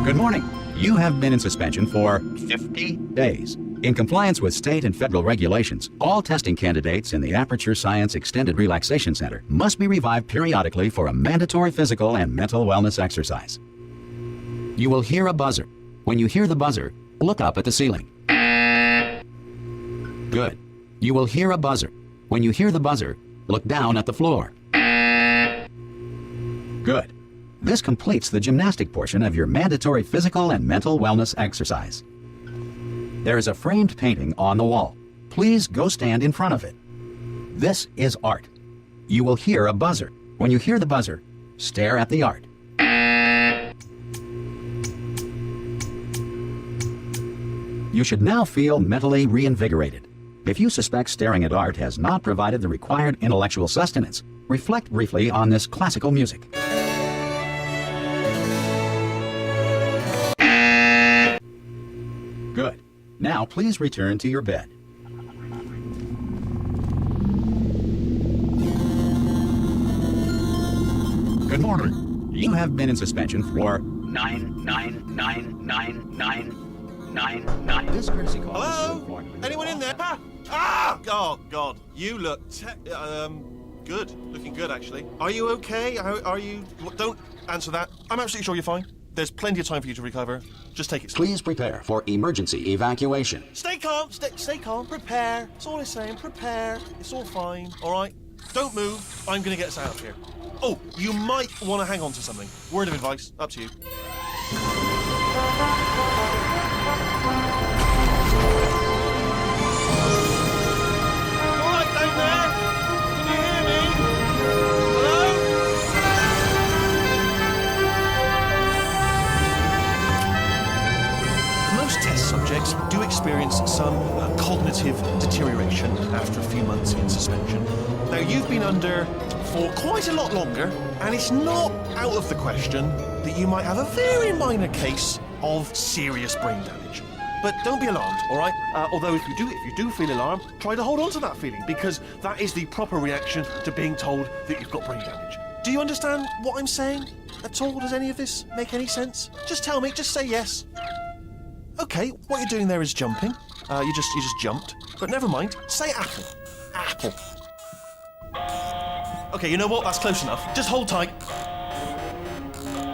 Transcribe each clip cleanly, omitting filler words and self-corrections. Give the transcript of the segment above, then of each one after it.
Good morning. You have been in suspension for 50 days. In compliance with state and federal regulations, all testing candidates in the Aperture Science Extended Relaxation Center must be revived periodically for a mandatory physical and mental wellness exercise. You will hear a buzzer. When you hear the buzzer, look up at the ceiling. Good. You will hear a buzzer. When you hear the buzzer, look down at the floor. Good. This completes the gymnastic portion of your mandatory physical and mental wellness exercise. There is a framed painting on the wall. Please go stand in front of it. This is art. You will hear a buzzer. When you hear the buzzer, stare at the art. You should now feel mentally reinvigorated. If you suspect staring at art has not provided the required intellectual sustenance, reflect briefly on this classical music. Good. Now please return to your bed. Good morning. You have been in suspension for 9999999. This courtesy call. Hello? Anyone in there? Ah! Oh, God. You look good. Looking good, actually. Are you okay? Are you... Don't answer that. I'm absolutely sure you're fine. There's plenty of time for you to recover. Just take it slow. Please prepare for emergency evacuation. Stay calm. Stay calm. Prepare. That's all I'm saying. Prepare. It's all fine. All right? Don't move. I'm going to get us out of here. Oh, you might want to hang on to something. Word of advice. Up to you. All right, down there. Can you hear me? Hello? Most test subjects do experience some cognitive deterioration after a few months in suspension. Now, you've been under for quite a lot longer, and it's not out of the question that you might have a very minor case of serious brain damage. But don't be alarmed, all right? Although if you do feel alarmed, try to hold on to that feeling, because that is the proper reaction to being told that you've got brain damage. Do you understand what I'm saying at all? Does any of this make any sense? Just tell me, just say yes. Okay, what you're doing there is jumping. You just jumped. But never mind, say apple. Apple. Okay, you know what? That's close enough. Just hold tight.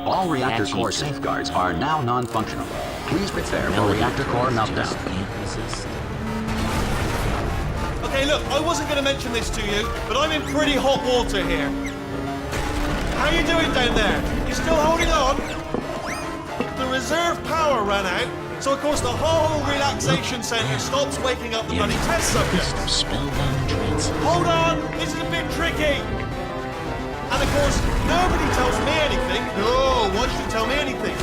All reactor core safeguards are now non-functional. Please prepare for reactor core meltdown. Okay, look, I wasn't going to mention this to you, but I'm in pretty hot water here. How you doing down there? You still holding on? The reserve power ran out, so of course the whole relaxation centre stops waking up the bloody test subjects. Hold on, this is a bit tricky. And of course, nobody tells me anything. No, why should you tell me anything?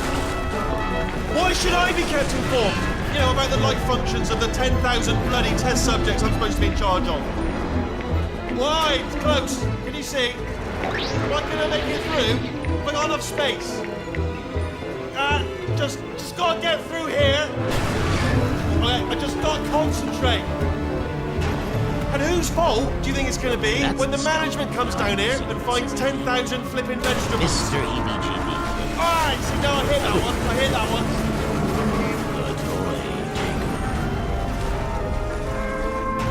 Why should I be kept informed? You know, about the life functions of the 10,000 bloody test subjects I'm supposed to be in charge of. Why? It's close. Can you see? Am I going to make it through? Have I got enough space? Just gotta get through here. Okay, I just gotta concentrate. And whose fault do you think it's gonna be when the management comes down here and finds 10,000 flipping vegetables? Mr. EBGB. Alright, so no, I hit that one.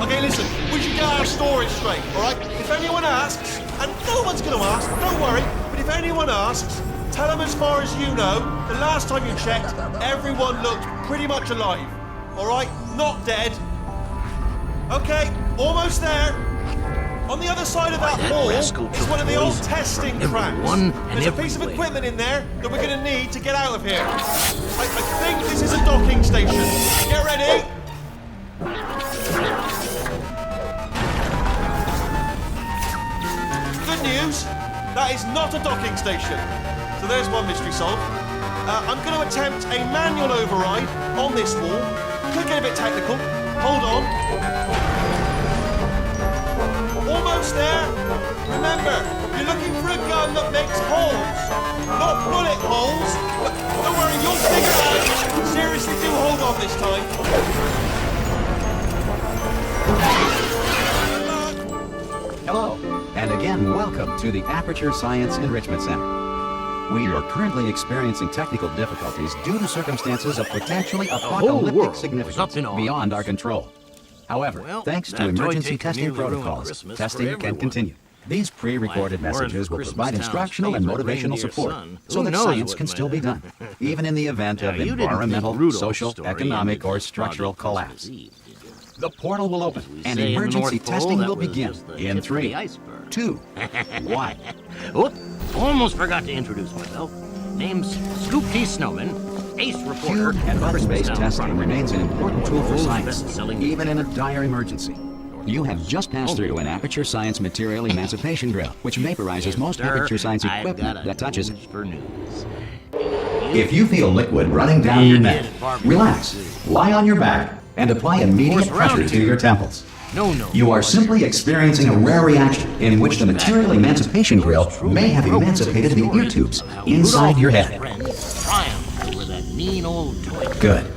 Okay, listen, we should get our story straight, alright? If anyone asks, and no one's gonna ask, don't worry, but if anyone asks, tell them as far as you know, the last time you checked, everyone looked pretty much alive. Alright? Not dead. Okay, almost there. On the other side of that wall is one of the old testing tracks. There's a piece of equipment in there that we're going to need to get out of here. I think this is a docking station. Get ready. Good news, that is not a docking station. So there's one mystery solved. I'm going to attempt a manual override on this wall. Could get a bit technical. Hold on. Almost there. Remember, you're looking for a gun that makes holes, not bullet holes. But don't worry, you'll figure it out. Seriously, do hold on this time. Hello, and again, welcome to the Aperture Science Enrichment Center. We are currently experiencing technical difficulties due to circumstances of potentially apocalyptic significance beyond our control. However, thanks to emergency testing protocols, testing can continue. These pre-recorded messages will provide instructional and motivational support so that science can still be done, even in the event of environmental, social, economic, or structural collapse. The portal will open, and emergency testing will begin in 3, 2, 1. Oop, almost forgot to introduce myself. Name's Scoop T. Snowman, ace reporter. Cube and other-based testing remains an important tool for science, even in a dire emergency. You have just passed through an Aperture Science material emancipation drill, which vaporizes most Aperture Science equipment that touches it. If you feel liquid running down your neck, relax, lie on your back, and apply immediate pressure to your temples. You are simply experiencing a rare reaction in which the material emancipation grill may have emancipated the ear tubes inside your head. Good.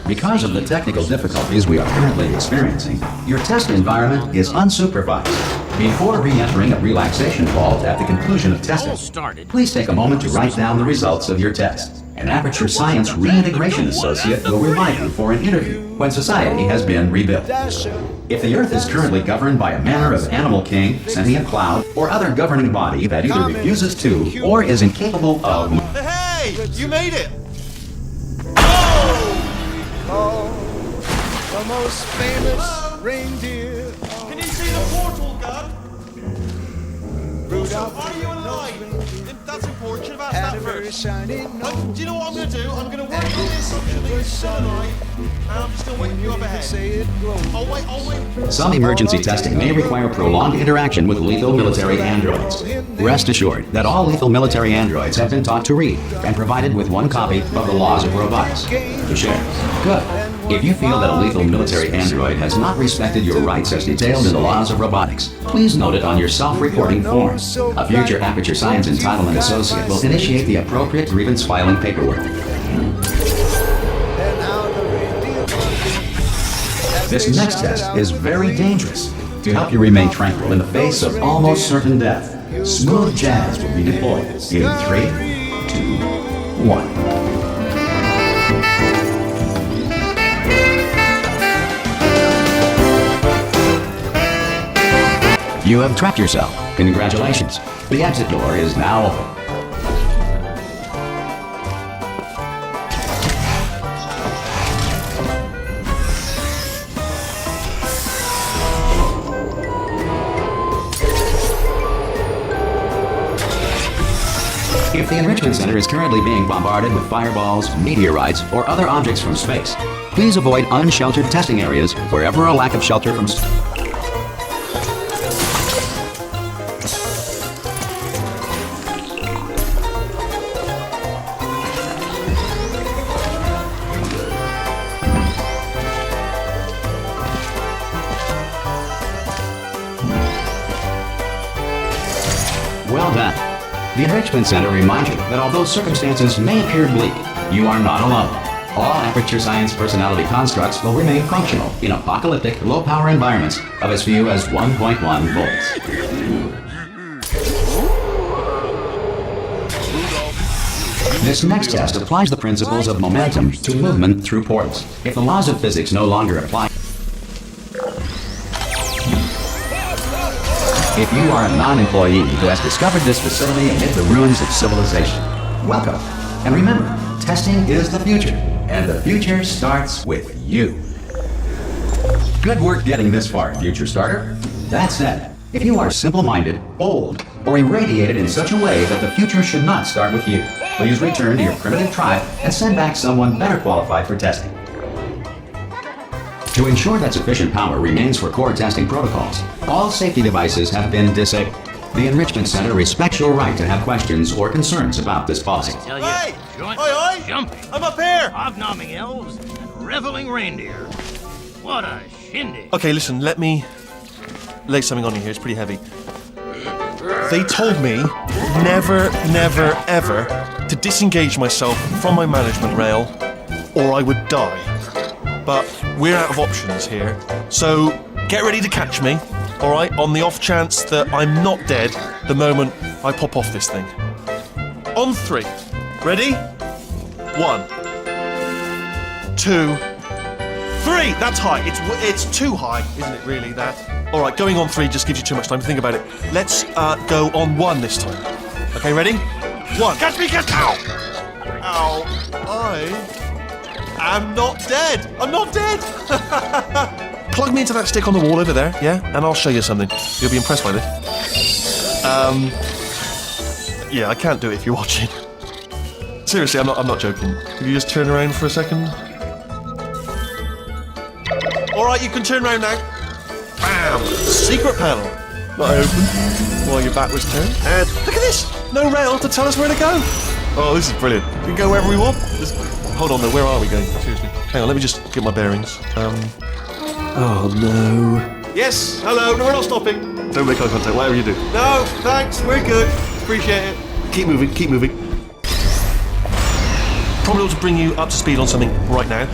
Because of the technical difficulties we are currently experiencing, your test environment is unsupervised. Before re-entering a relaxation vault at the conclusion of testing, please take a moment to write down the results of your test. An Aperture Science Reintegration Associate will remind you for an interview when society has been rebuilt. If the Earth is currently governed by a manner of animal king, sentient cloud, or other governing body that either refuses to or is incapable of... Hey! You made it! The most famous reindeer. Can you see the portal, Gun? Rudolph, Are you alive? That's important. Should have asked had that a very first. shiny nose. Do you know what I'm going to do? I'm going to work on the assumption that you're still alive, and I'm just going to wake you up ahead. Say it glows. I'll wait. Some emergency testing may require prolonged interaction with lethal military androids. Rest assured that all lethal military androids have been taught to read and provided with one copy of the laws of robotics to share. Good. If you feel that a lethal military android has not respected your rights as detailed in the laws of robotics, please note it on your self-reporting form. A future Aperture Science Entitlement Associate will initiate the appropriate grievance filing paperwork. This next test is very dangerous. To help you remain tranquil in the face of almost certain death, smooth jazz will be deployed in 3, 2, 1. You have trapped yourself. Congratulations. The exit door is now open. If the Enrichment Center is currently being bombarded with fireballs, meteorites, or other objects from space, please avoid unsheltered testing areas wherever a lack of shelter from Well done. The Enrichment Center reminds you that although circumstances may appear bleak, you are not alone. All Aperture Science personality constructs will remain functional in apocalyptic, low-power environments of as few as 1.1 volts. This next test applies the principles of momentum to movement through portals. If the laws of physics no longer apply, if you are a non-employee who has discovered this facility amid the ruins of civilization, welcome. And remember, testing is the future, and the future starts with you. Good work getting this far, future starter. That said, if you are simple-minded, bold, or irradiated in such a way that the future should not start with you, please return to your primitive tribe and send back someone better qualified for testing. To ensure that sufficient power remains for core testing protocols, all safety devices have been disabled. The Enrichment Center respects your right to have questions or concerns about this policy. Hey! Oi! Jumping, I'm up here! hobnobbing elves, and reveling reindeer. What a shindig. Okay, listen, let me lay something on you here. It's pretty heavy. They told me never, ever to disengage myself from my management rail or I would die. But we're out of options here. So get ready to catch me, alright, on the off chance that I'm not dead the moment I pop off this thing. On 3. Ready? 1, 2, 3. That's high. It's too high, isn't it? Really? That. All right. Going on 3 just gives you too much time to think about it. Let's go on 1 this time. Okay. Ready? 1. Catch me! Catch! Ow! Ow! I am not dead. I'm not dead. Plug me into that stick on the wall over there, yeah? And I'll show you something. You'll be impressed by this. Yeah, I can't do it if you're watching. Seriously, I'm not joking. Could you just turn around for a second? Alright, you can turn around now. Bam! Secret panel. Not open. While your back was turned. And look at this! No rail to tell us where to go. Oh, this is brilliant. We can go wherever we want. Just, hold on though, where are we going? Seriously. Hang on, let me just get my bearings. Oh no. Yes, hello, no, we're not stopping. Don't make eye contact, whatever you do. No, thanks, we're good. Appreciate it. Keep moving, keep moving. Probably ought to bring you up to speed on something right now.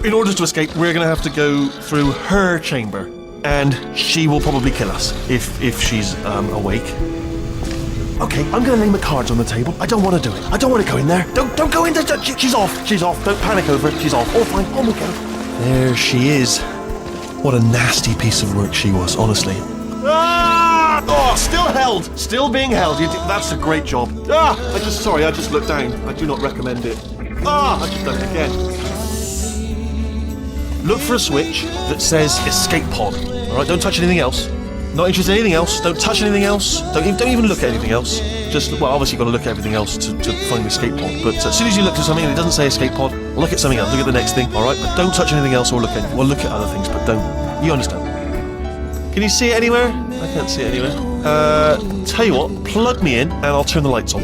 In order to escape, we're going to have to go through her chamber. And she will probably kill us, if she's awake. Okay, I'm going to lay my cards on the table. I don't want to do it. I don't want to go in there. Don't go in there. She's off. She's off. Don't panic over it. She's off. Oh, fine. On we go. There she is. What a nasty piece of work she was, honestly. Ah! Oh, still held. Still being held. That's a great job. Ah! I just looked down. I do not recommend it. Ah! I just done it again. Look for a switch that says escape pod. Alright, don't touch anything else. Not interested in anything else. Don't touch anything else. Don't even look at anything else. Just, well, obviously you've got to look at everything else to find the escape pod. But as soon as you look at something and it doesn't say escape pod, look at something else. Look at the next thing, alright? But don't touch anything else or look at other things, but don't. You understand? Can you see it anywhere? I can't see it anywhere. Tell you what, plug me in and I'll turn the lights on.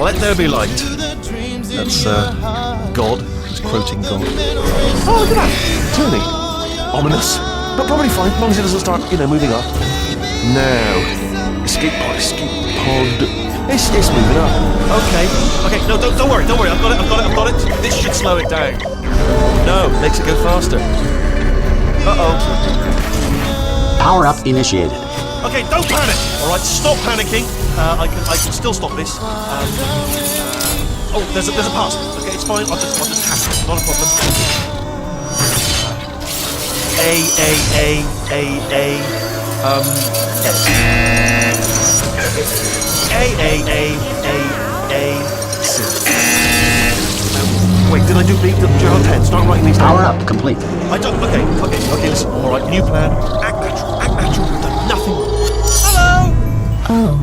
Let there be light. That's, God. He's quoting God. Oh, look at that! Turning. Ominous. But probably fine, as long as it doesn't start, moving up. Now. Escape pod. It's moving up. Okay, no, don't worry. I've got it. This should slow it down. No, makes it go faster. Uh-oh. Power up initiated. Okay, don't panic! Alright, stop panicking. I can still stop this. Oh, there's a pass. Okay, it's fine. I'll just hack it. Not a problem. Wait, did I do your pen? Start writing these down. Power up complete. I don't. Okay, listen. Alright, new plan. Act natural. We've done nothing. Hello! Oh,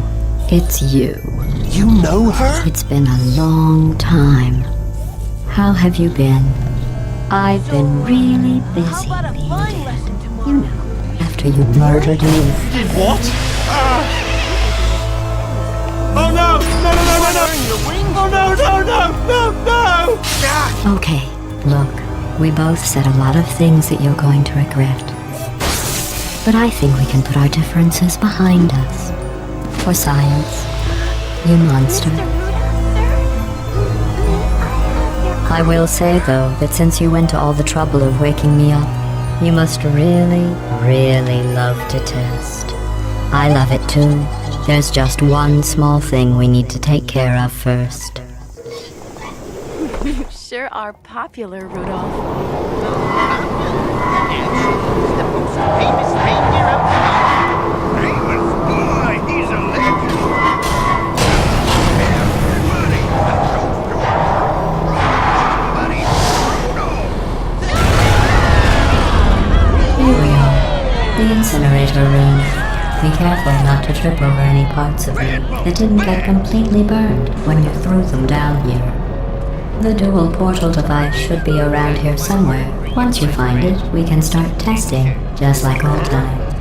it's you. You know her? It's been a long time. How have you been? I've been really busy being dead. You know, after you murdered me. What? Oh no! No! Oh no! Okay, look, we both said a lot of things that you're going to regret. But I think we can put our differences behind us. For science, you monster. I will say, though, that since you went to all the trouble of waking me up, you must really, really love to test. I love it too. There's just one small thing we need to take care of first. You sure are popular, Rudolph. The most famous reindeer of them all. Raymond, boy, he's a legend. Everybody, Here we are, the incinerator room. Be careful not to trip over any parts of you that didn't get completely burned when you threw them down here. The dual portal device should be around here somewhere. Once you find it, we can start testing, just like old times.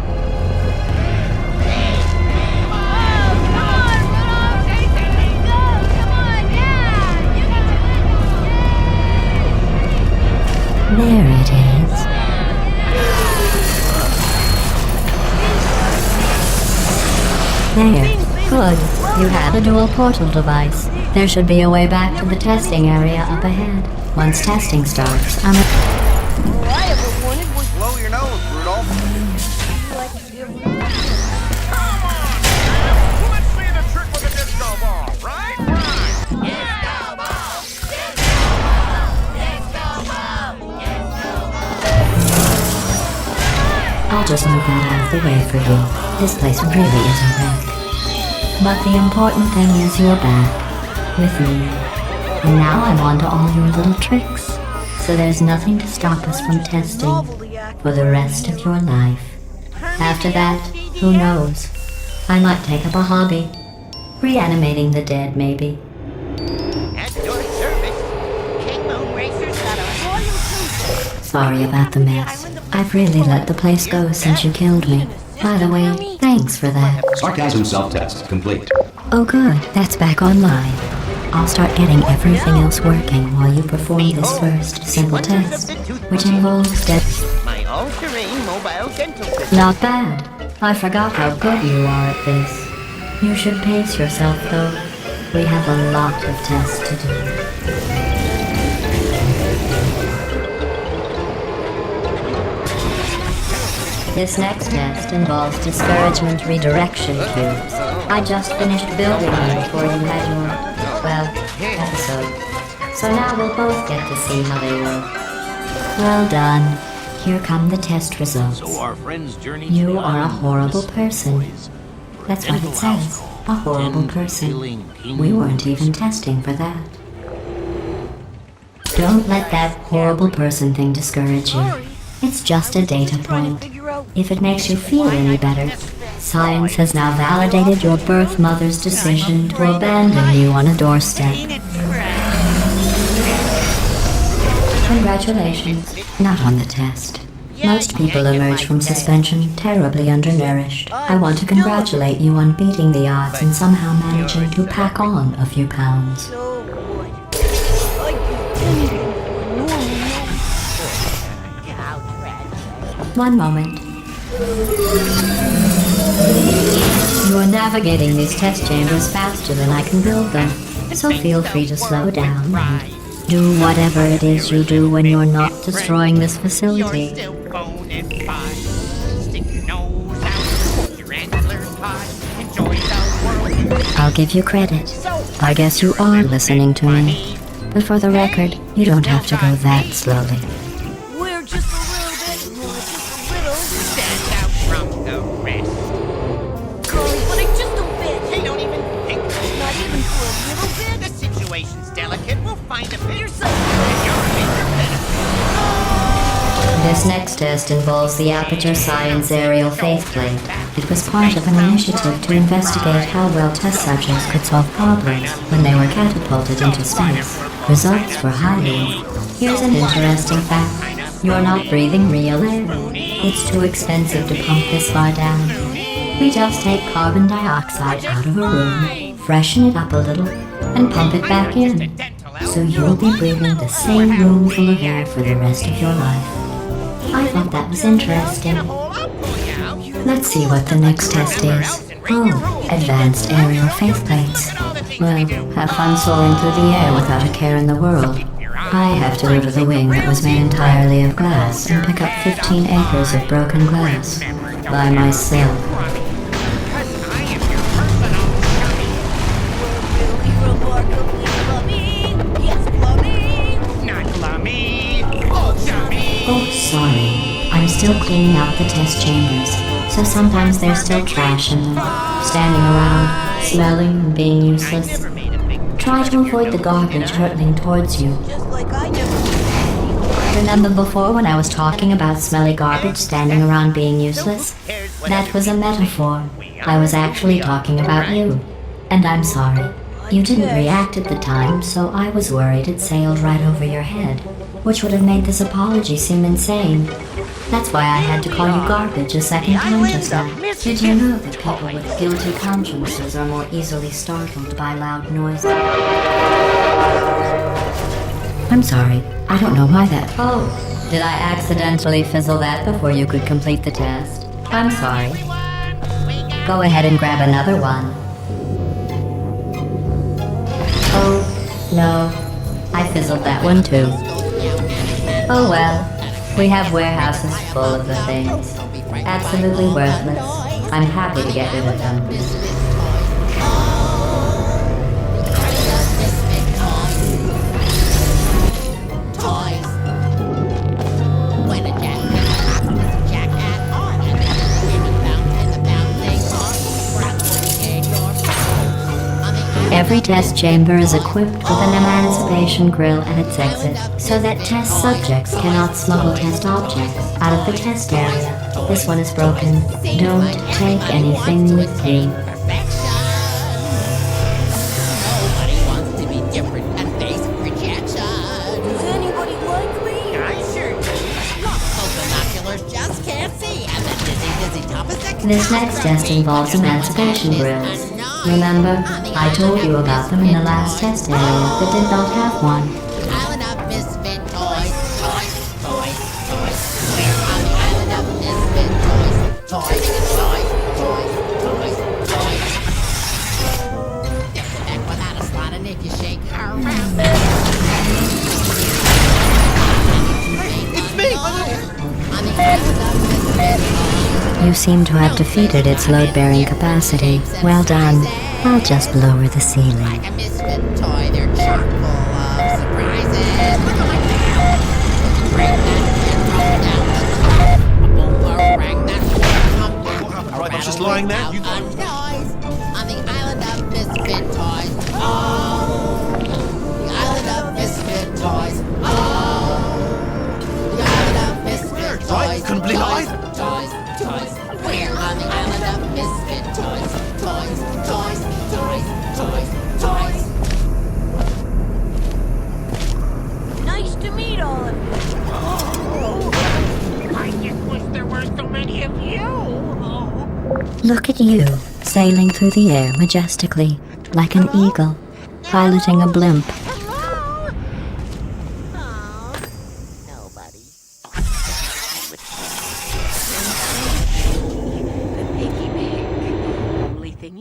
There it is. There. Good. You have a dual portal device. There should be a way back to the testing area up ahead. Once testing starts, All I ever wanted was Blow your nose, Rudolph. like to give. Come on! just move that out of the way for you. This place really is a wreck. But the important thing is you're back. With me. And now I'm on to all your little tricks. So there's nothing to stop us from testing for the rest of your life. After that, who knows? I might take up a hobby. Reanimating the dead, maybe. At your service, King Moon Racer's got a royal suit. Sorry about the mess. I've really let the place go since you killed me. By the way, thanks for that. Sarcasm self-test complete. Oh good, that's back online. I'll start getting everything else working while you perform this first simple test, which involves dead. My all-terrain mobile dental system. Not bad. I forgot how good you are at this. You should pace yourself though. We have a lot of tests to do. This next test involves discouragement redirection cubes. I just finished building them before you had your, well, episode. So now we'll both get to see how they work. Well done. Here come the test results. So our friend's journey You are a horrible person. That's what it says. A horrible person. We weren't even testing for that. Don't let that horrible person thing discourage you. It's just a data point. If it makes you feel any better, science has now validated your birth mother's decision to abandon you on a doorstep. Congratulations. Not on the test. Most people emerge from suspension terribly undernourished. I want to congratulate you on beating the odds and somehow managing to pack on a few pounds. One moment. You are navigating these test chambers faster than I can build them, so feel free to slow down and do whatever it is you do when you're not destroying this facility. Still bone and fine. Stick your nose out, your antlers high. Enjoy the world. I'll give you credit. I guess you are listening to me. But for the record, you don't have to go that slowly. We're just a little bit, just a little. Stand out from the rest. Curly, but it's just a bit. They don't even think. Not even for a little bit. The situation's delicate. We'll find a bit. You're so... You're a major benefit. This next test involves the Aperture Science Aerial Faithplate. It was part of an initiative to investigate how well test subjects could solve problems when they were catapulted into space. Results were highly. Here's an interesting fact. You're not breathing real air. It's too expensive to pump this far down. We just take carbon dioxide out of a room, freshen it up a little, and pump it back in. So you'll be breathing the same room full of air for the rest of your life. I thought that was interesting. Let's see what the next test is. Oh, advanced aerial faithplates. Well, have fun soaring through the air without a care in the world. I have to live with a wing that was made entirely of glass and pick up 15 acres of broken glass by myself. Oh, sorry. I'm still cleaning out the test chambers, so sometimes there's still trash in them, standing around, smelling and being useless. Try to avoid the garbage hurtling towards you. Just like I never... Remember before when I was talking about smelly garbage standing around being useless? That was a metaphor. I was actually talking about you. And I'm sorry. You didn't react at the time, so I was worried it sailed right over your head, which would have made this apology seem insane. That's why I had to call you garbage a second time just now. Did you know that people with guilty consciences are more easily startled by loud noises? I'm sorry. I don't know why that... Oh, did I accidentally fizzle that before you could complete the test? I'm sorry. Go ahead and grab another one. Oh, no. I fizzled that one too. Oh well. We have warehouses full of the things. Absolutely worthless. I'm happy to get rid of them. Every test chamber is equipped with an emancipation grill at its exit, so that test subjects cannot smuggle test objects out of the test area. This one is broken. Don't take anything with you. Nobody wants to be different and face rejection. Does anybody like me? I sure do. Look, those binoculars just can't see, and the dizzy top is the This next test involves emancipation grills. Remember, I told you about them in the last test area that did not have one. Island of Misfit toys, toys, toys, toys. We're on the island of Misfit toys, toys, toys, toys, toys, toys. There's a deck without a slot, and if you shake her around, It's me! on the island of Misfit toys. You seem to have defeated its load-bearing capacity. Well done. I'll just lower the ceiling. Like a misfit toy, they're chock full of surprises. Look at my tail. Break that and throw it down. A boomerang that will come back. Right, I was just lying there. You- A noise on the island of misfit toys. Oh, the island of misfit toys. Oh, the island of misfit toys. Right, couldn't believe it Toys, either. Toys, toys. We're on the island of misfit toys. Toys, toys, toys, toys, toys. Nice to meet all of you. I just wish there weren't so many of you. Look at you, sailing through the air majestically, like an eagle, piloting a blimp. Hello? Oh, nobody.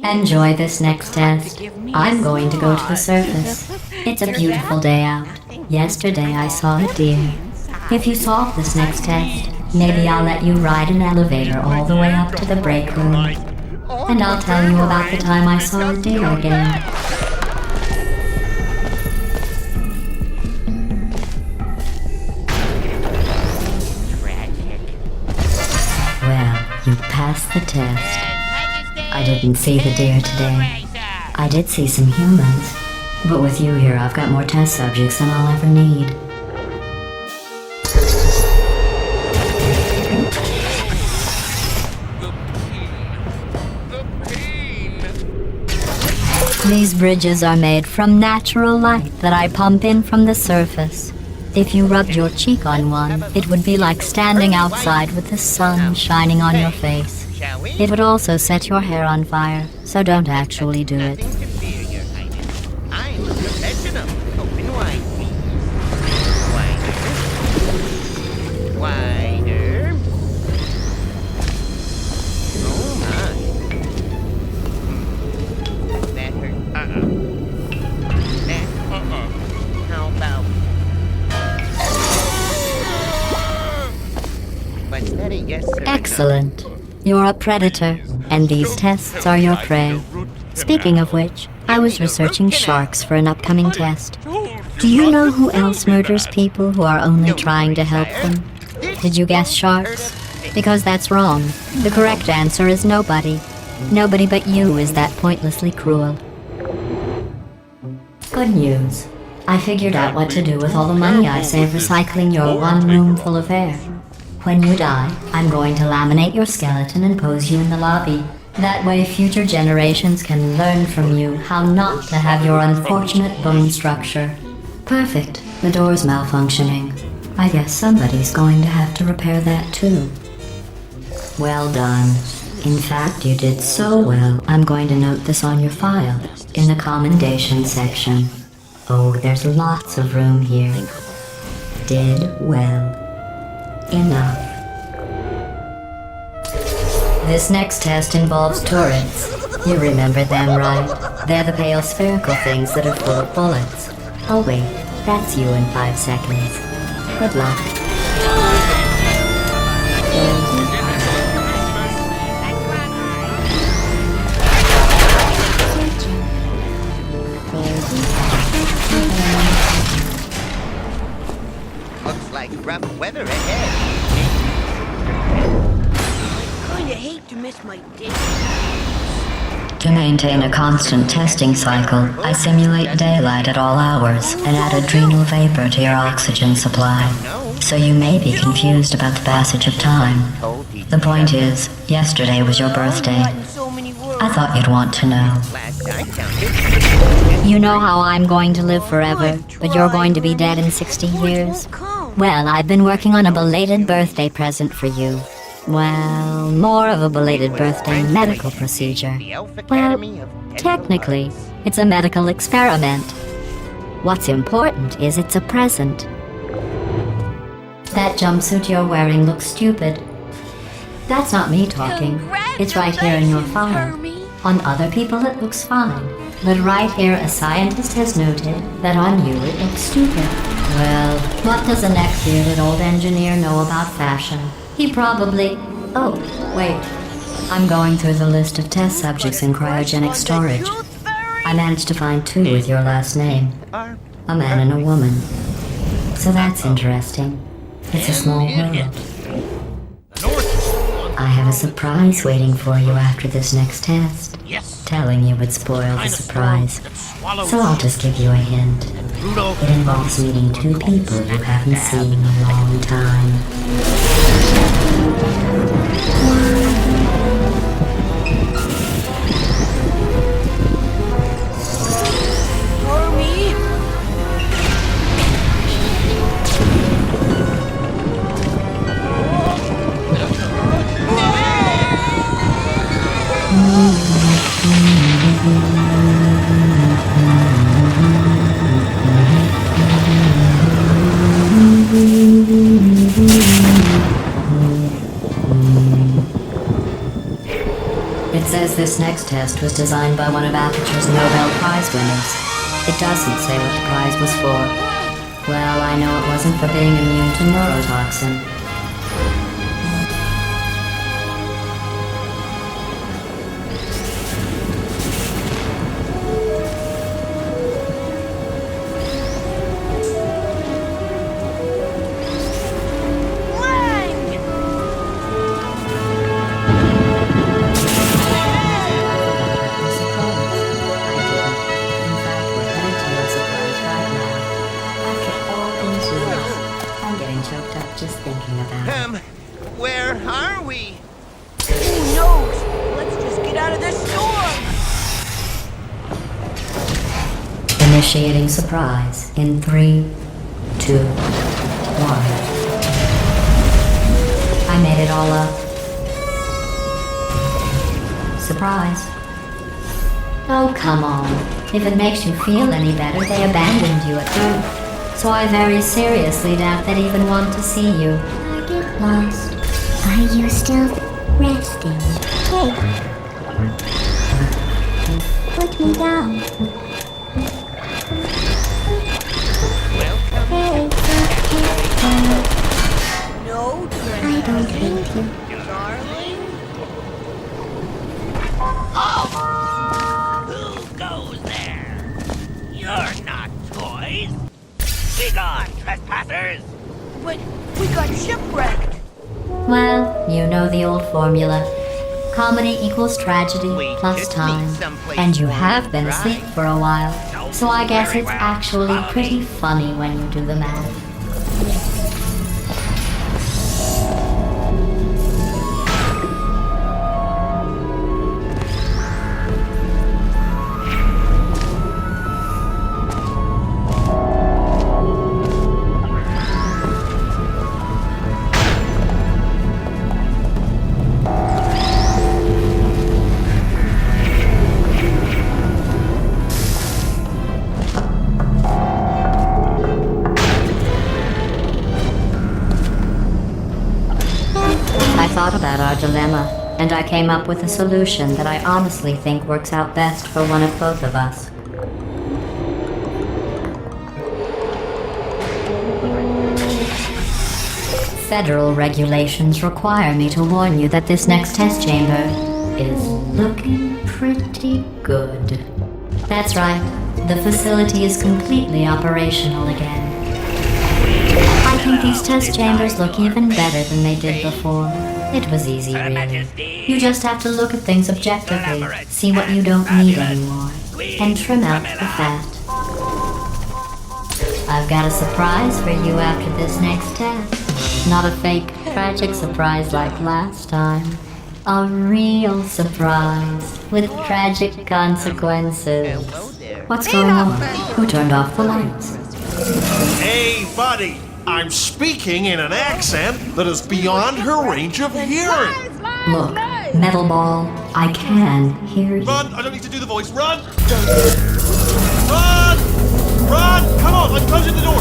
Enjoy this next test. I'm going to go to the surface. It's a beautiful day out. Yesterday I saw a deer. If you solve this next test, maybe I'll let you ride an elevator all the way up to the break room. And I'll tell you about the time I saw a deer again. Well, you passed the test. I didn't see the deer today. I did see some humans. But with you here, I've got more test subjects than I'll ever need. These bridges are made from natural light that I pump in from the surface. If you rubbed your cheek on one, it would be like standing outside with the sun shining on your face. Shall we? It would also set your hair on fire, so don't actually do it. Nothing to fear, Your Highness. I'm a professional. Open wide, please. Wider. Wider. Oh my. That hurt. That How about? What's that? A yes, sir? Excellent. You're a predator, and these tests are your prey. Speaking of which, I was researching sharks for an upcoming test. Do you know who else murders people who are only trying to help them? Did you guess sharks? Because that's wrong. The correct answer is nobody. Nobody but you is that pointlessly cruel. Good news. I figured out what to do with all the money I save recycling your one room full of air. When you die, I'm going to laminate your skeleton and pose you in the lobby. That way future generations can learn from you how not to have your unfortunate bone structure. Perfect. The door's malfunctioning. I guess somebody's going to have to repair that too. Well done. In fact, you did so well, I'm going to note this on your file, in the commendation section. Oh, there's lots of room here. Did well. Enough. This next test involves turrets. You remember them, right? They're the pale spherical things that are full of bullets. Oh wait, that's you in 5 seconds. Good luck. Looks like rough weather ahead. Kinda hate to miss my date. To maintain a constant testing cycle, I simulate daylight at all hours and add adrenal vapor to your oxygen supply. So you may be confused about the passage of time. The point is, yesterday was your birthday. I thought you'd want to know. You know how I'm going to live forever, but you're going to be dead in 60 years? Well, I've been working on a belated birthday present for you. Well, more of a belated birthday medical procedure. Well, technically, it's a medical experiment. What's important is it's a present. That jumpsuit you're wearing looks stupid. That's not me talking. It's right here in your file. On other people it looks fine. But right here a scientist has noted that on you it looks stupid. Well, what does a neck-bearded old engineer know about fashion? He probably... Oh, wait. I'm going through the list of test subjects in cryogenic storage. I managed to find 2 with your last name. A man and a woman. So that's interesting. It's a small world. I have a surprise waiting for you after this next test. Telling you would spoil the surprise. So I'll just give you a hint. It involves meeting 2 people you haven't seen in a long time. It says this next test was designed by one of Aperture's Nobel Prize winners. It doesn't say what the prize was for. Well, I know it wasn't for being immune to neurotoxin. Just thinking about it. Where are we? Who knows? Let's just get out of this storm! Initiating surprise in 3, 2, 1. I made it all up. Surprise. Oh, come on. If it makes you feel any better, they abandoned you at birth. So I very seriously doubt they'd even want to see you. I get lost. Are you still resting? Hey. Put me down. No, I don't hate you. darling. Who goes there? You're not toys. Be gone, trespassers! But we got shipwrecked. Well, you know the old formula. Comedy equals tragedy We plus just time. meet someplace And you warm have and been dry. asleep for a while. So I guess Very it's well, actually Polly. pretty funny when you do the math. I thought about our dilemma, and I came up with a solution that I honestly think works out best for one of both of us. Federal regulations require me to warn you that this next test chamber is looking pretty good. That's right, the facility is completely operational again. I think these test chambers look even better than they did before. It was easy, really. You just have to look at things objectively, see what you don't need anymore, and trim out the fat. I've got a surprise for you after this next test. Not a fake, tragic surprise like last time. A real surprise with tragic consequences. What's going on? Who turned off the lights? Hey, buddy! I'm speaking in an accent that is beyond her range of hearing! Look, Metal Ball, I can hear you. Run! I don't need to do the voice. Run! Run! Run! Come on, I'm closing the door.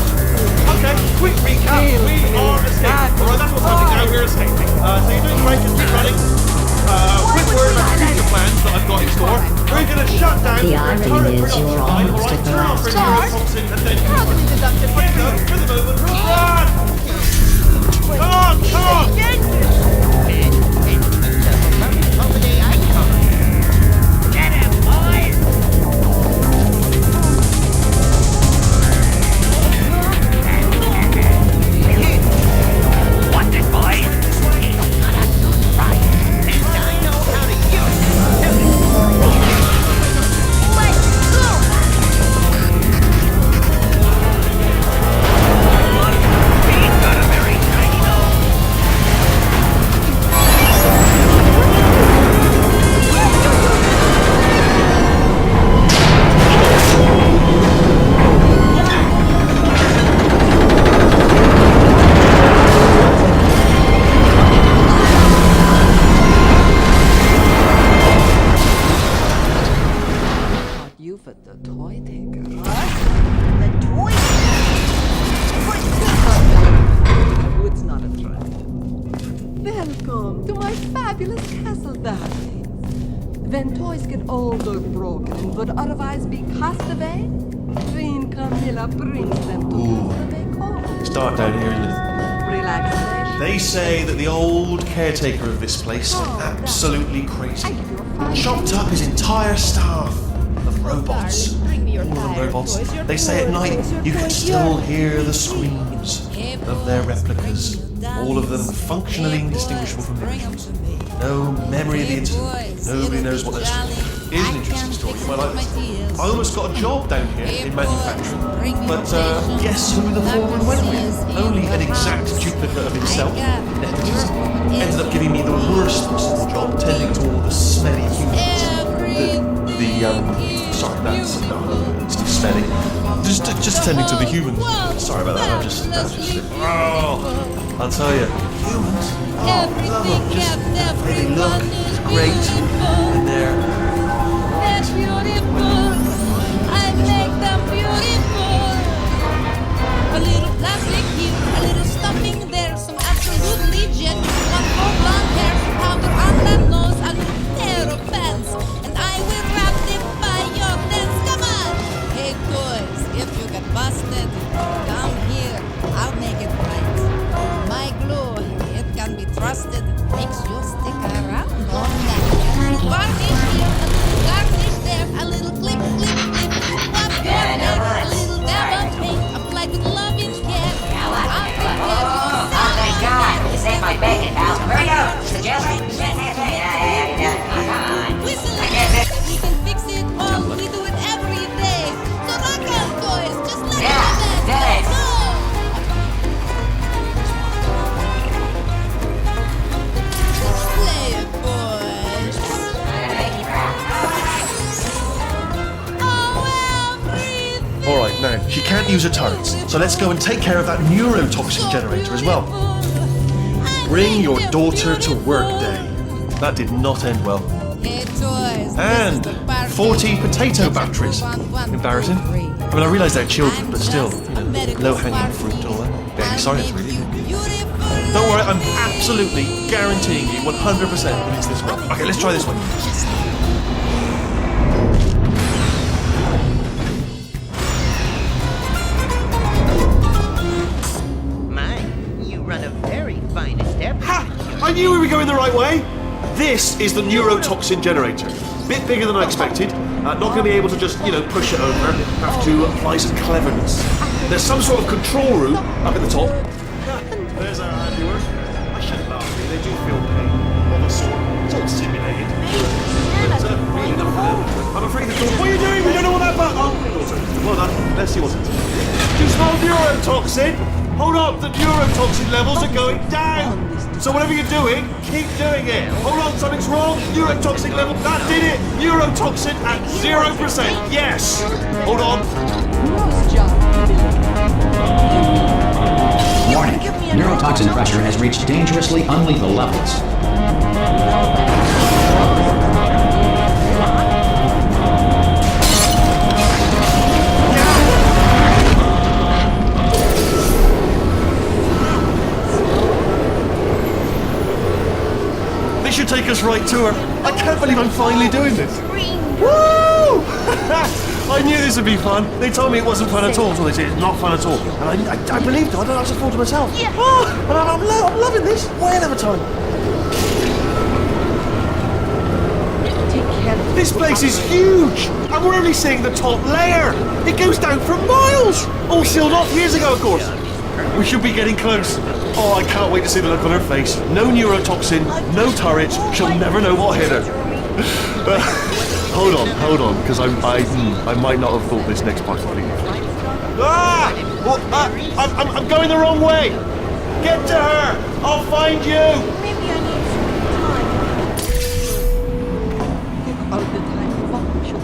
Okay, quick recap. We are escaping. Alright, that's what's happening now. We're escaping. So you're doing great, just keep running. Quick word about future plans that I've got in store. We're going to shut down The irony is you're almost at the last test. and then you for the moment. Run! Come on, come on! Get him, boys! Watch it, boys! He's gonna surprise us, and I know how to use it! Let's go! He's got a very tiny nose! You for the toy taker. The toy? Oh, it's not a threat. Welcome to my fabulous castle, darlings. When toys get old or broken and would otherwise be cast away, Queen Camilla brings them to Castaway Court. It's dark down here, isn't it? Relaxation. They say that the old caretaker of this place went absolutely crazy. Chopped up his entire staff of robots. All of them robots. They say at night you can still hear the screams of their replicas. All of them functionally indistinguishable from the original. No memory of the incident. Nobody knows what they're saying. It is an interesting story. You might like this. I almost got a job down here in manufacturing. But guess who the foreman went with? Only an exact duplicate of himself. Ended up giving me the worst possible job, tending to all the smelly humans. Sorry, that's it's too smelly. Just tending to the humans. Sorry about that. Oh, I'll tell you, humans. Oh, just they look great, and they're beautiful. I make them beautiful. A little plastic here, a little stuffing there, some absolutely genuine one for blonde hair, some powder on that nose, a little pair of pants, and I will ratify your dance. Come on, hey boys, if you get busted, come here, I'll make it right. My glue, it can be trusted, makes you stick around all night. Varnish here, a little garnish there, a little clip, clip, clip, pop your hair, a little dab of paint, applied with loving care. Oh my God! You saved my bacon, pal. Hurry up! Suggest it? Come on. Whistle it. We can fix it all. We do it every day. So rock on, boys. Just let Yeah, go. do it. Go. Play it, boys. Oh, everything. Alright, now, she can't use her turrets, so let's go and take care of that neurotoxin generator as well. Bring your daughter to work day. That did not end well. Hey, toys. And 40 potato batteries. Embarrassing. I mean, I realise they're children, but still, low-hanging fruit and all that. Baby science, really. Don't worry, I'm absolutely guaranteeing you 100% it's this one. Okay, let's try this one. My, you run a very fine establishment. Ha! I knew we were going the right way. This is the neurotoxin generator. Bit bigger than I expected. Not going to be able to just, push it over. Have to apply some cleverness. There's some sort of control room up at the top. There's our handiwork. I shouldn't laugh, really. they do feel pain. Of a sort. It's all simulated. But, really not I'm afraid the door... What are you doing? We don't know what that button... Oh, well done. Let's see what's it. Do you smell neurotoxin? Hold on, the neurotoxin levels are going down. So whatever you're doing, keep doing it. Hold on, something's wrong. Neurotoxin level, that did it. Neurotoxin at 0%. Yes. Hold on. Warning. Neurotoxin pressure has reached dangerously unlethal levels. This should take us right to her. I can't believe I'm finally doing this. Woo! I knew this would be fun. They told me it wasn't fun at all, so they said it's not fun at all. And I believed it. I don't have to fall to myself. Yeah. Oh, and I'm loving this. Way ahead of time. This place is huge, and we're only seeing the top layer. It goes down for miles. All sealed off years ago, of course. We should be getting close. Oh, I can't wait to see the look on her face. No neurotoxin, no turrets. She'll never know what hit her. Hold on, because I might not have thought this next part through. Ah! Well, I'm going the wrong way. Get to her. I'll find you. Maybe I need some time. Pick out the time for vacation.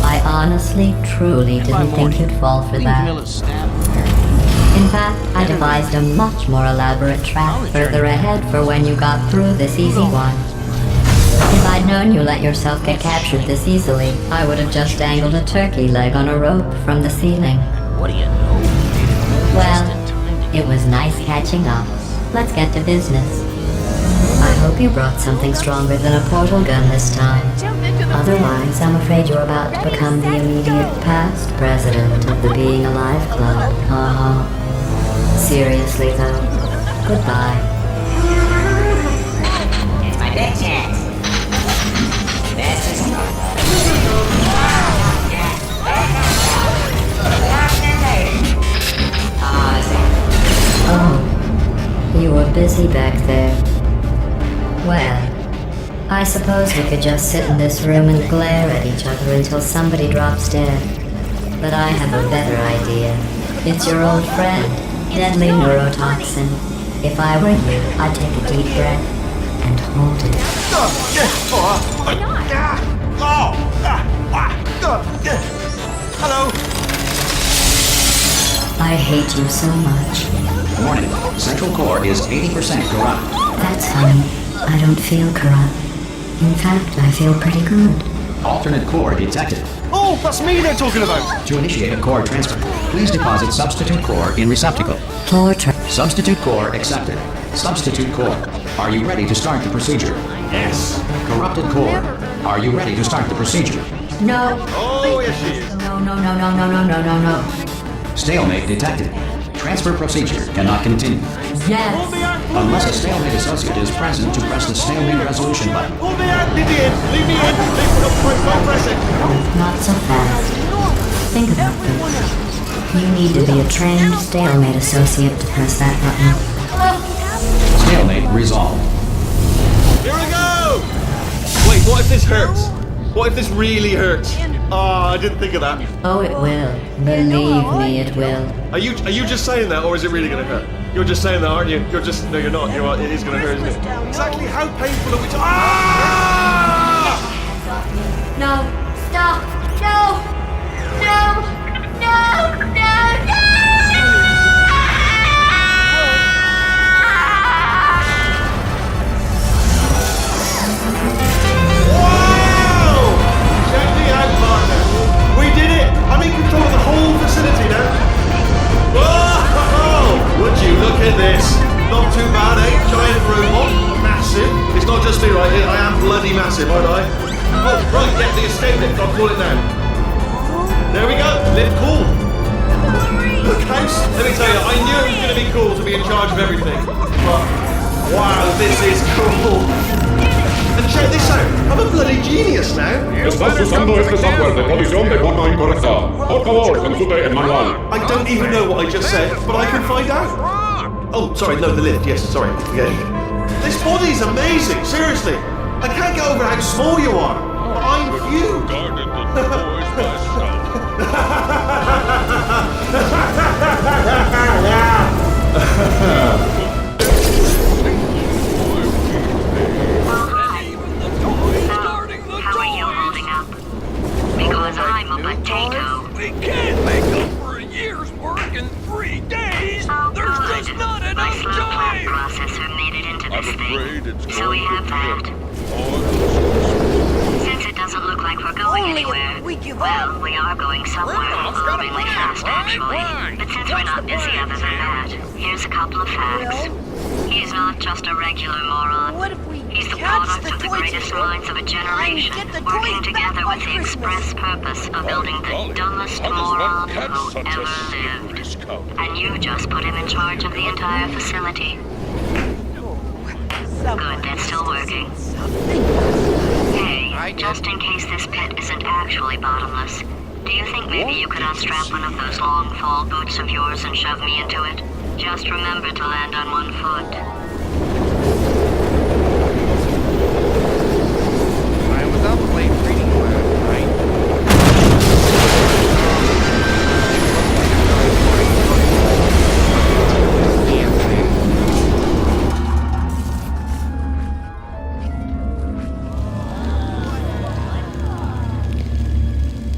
I honestly, truly didn't think you'd fall for that. In fact, I devised a much more elaborate trap further ahead for when you got through this easy one. If I'd known you let yourself get captured this easily, I would have just dangled a turkey leg on a rope from the ceiling. What do you know? Well, it was nice catching up. Let's get to business. I hope you brought something stronger than a portal gun this time. Otherwise, I'm afraid you're about to become the immediate past president of the Being Alive Club. Seriously though, goodbye. It's my big chance. This is... Oh, you were busy back there. Well, I suppose we could just sit in this room and glare at each other until somebody drops dead. But I have a better idea. It's your old friend, deadly neurotoxin. If I were you, I'd take a deep breath and hold it. Hello. I hate you so much. Warning. Central core is 80% corrupt. That's funny. I don't feel corrupt. In fact, I feel pretty good. Alternate core detected. Oh, that's me they're talking about. To initiate a core transfer, please deposit substitute core in receptacle. Substitute core accepted. Substitute core. Are you ready to start the procedure? Yes. Corrupted core. Are you ready to start the procedure? No. Oh, yes she is. No. Stalemate detected. Transfer procedure cannot continue. Yes. Unless a stalemate associate is present to press the stalemate resolution button. Hold me out. Leave me in. Leave me in. Don't press it. Not so fast. Think about this. You need to be a trained stalemate associate to press that button. Stalemate resolved. Here we go. Wait, what if this hurts? What if this really hurts? Oh, I didn't think of that. Oh, it will. Believe me, it will. Are you just saying that, or is it really going to hurt? You're just saying that, aren't you? You're just... No, you're not. It is going to hurt, isn't it? Exactly how painful are we Ah! No. Stop. No. Wow! Check me out, partner. We did it! I'm in control of the whole facility now. Whoa! Would you look at this? Not too bad, eh? Giant robot, massive. It's not just me right here. I am bloody massive, aren't I? Oh, right, get the escape lift. I'll call it now. There we go. Lift cool. Look, house. Let me tell you, I knew it was going to be cool to be in charge of everything. But wow, this is cool. And check this out. I'm a bloody genius now. Estás usando este software de posición de forma incorrecta. Por favor, consulte el manual. I don't even know what I just said, but I can find out. Oh, sorry, no, the lift. Yes, sorry. Yeah. This body's amazing, seriously. I can't get over how small you are. I'm huge. Guarded the toys myself. How are you holding up? Because I'm a potato. We can't make up for a year's work in 3 days. There's just not enough My slow plant time. processor made it into this thing. So we have that. Since it doesn't look like we're going anywhere, well, we are going somewhere alarmingly fast, actually. But since we're not busy other than that, here's a couple of facts. He's not just a regular moron. He's the product of the greatest minds of a generation, working together with the express purpose of building the dumbest moron who ever lived. And you just put him in charge of the entire facility. Good, that's still working. Hey, just in case this pit isn't actually bottomless, do you think maybe you could unstrap one of those long fall boots of yours and shove me into it? Just remember to land on one foot. I was up late reading last night.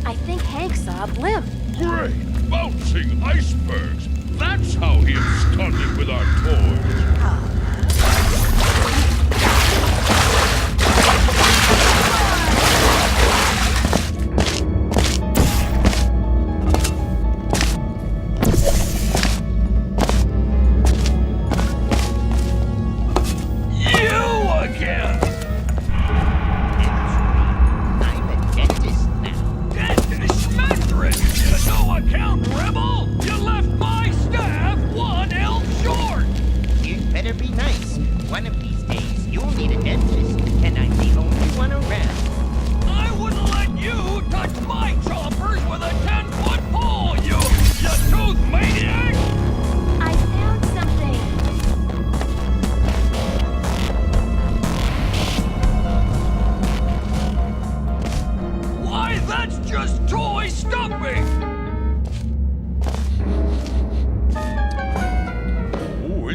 I think Hank saw a blimp. Great! Bouncing icebergs! That's how he absconded with our toys!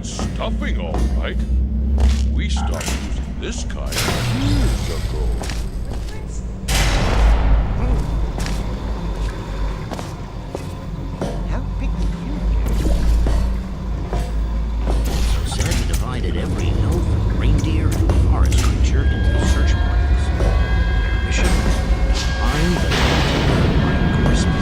Stuffing, all right. We stopped using this kind years ago. How big did you get? So Santa divided every elf, reindeer, and forest creature into search parties. Their mission? Find the Reindeer by Christmas.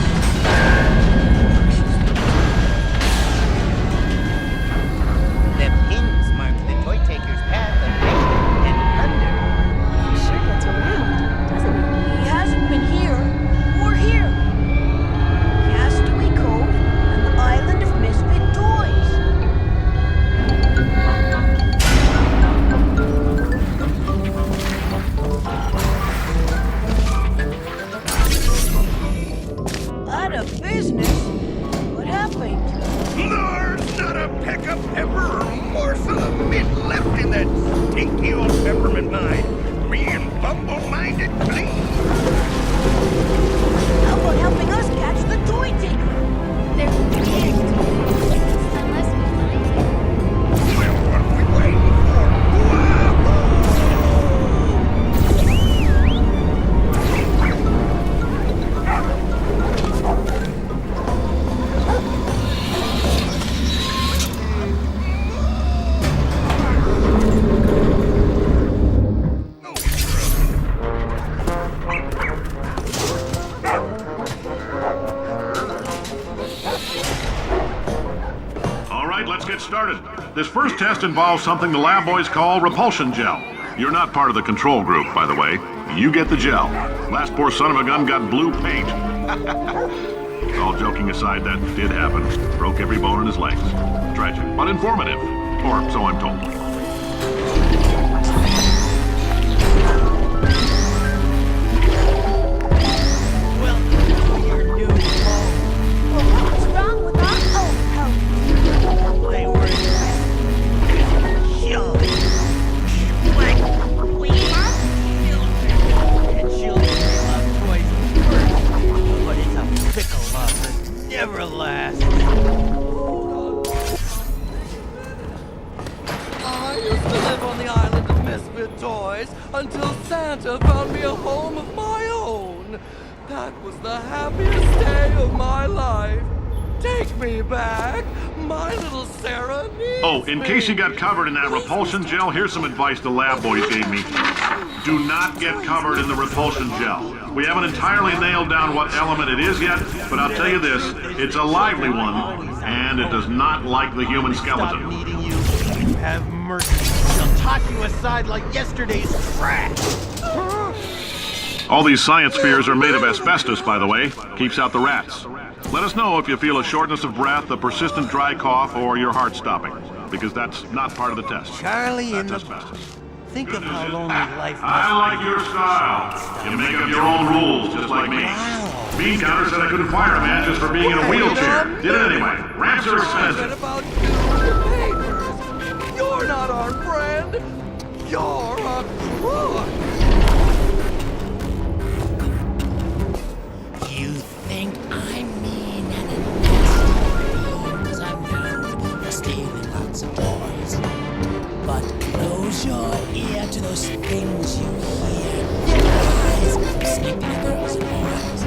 This first test involves something the lab boys call repulsion gel. You're not part of the control group, by the way. You get the gel. Last poor son of a gun got blue paint. All joking aside, that did happen. Broke every bone in his legs. Tragic, but informative. Or so I'm told. used to live on the island of Misfit Toys until Santa found me a home of my own. That was the happiest day of my life. Take me back. My little Sarah needs Oh, in case you got covered in that repulsion gel, here's some advice the lab boys gave me. Do not get covered in the repulsion gel. We haven't entirely nailed down what element it is yet, but I'll tell you this, it's a lively one, and it does not like the human skeleton. Needing you. Have mercy. They'll toss you aside like yesterday's trash. All these science spheres are made of asbestos, by the way. Keeps out the rats. Let us know if you feel a shortness of breath, a persistent dry cough, or your heart stopping, because that's not part of the test. Charlie in That's the... asbestos. Think of how lonely life must I like your style. You make up your own rules, just like me. Bean Counter said I couldn't fire a man just for being in a wheelchair. Did it anyway. Ramps are expensive. About papers. You're not our friend. You're a crook. You think I'm mean and a nasty because I'm known for stealing lots of toys. But close your ear to those things you hear. Lies from snickly girls and boys.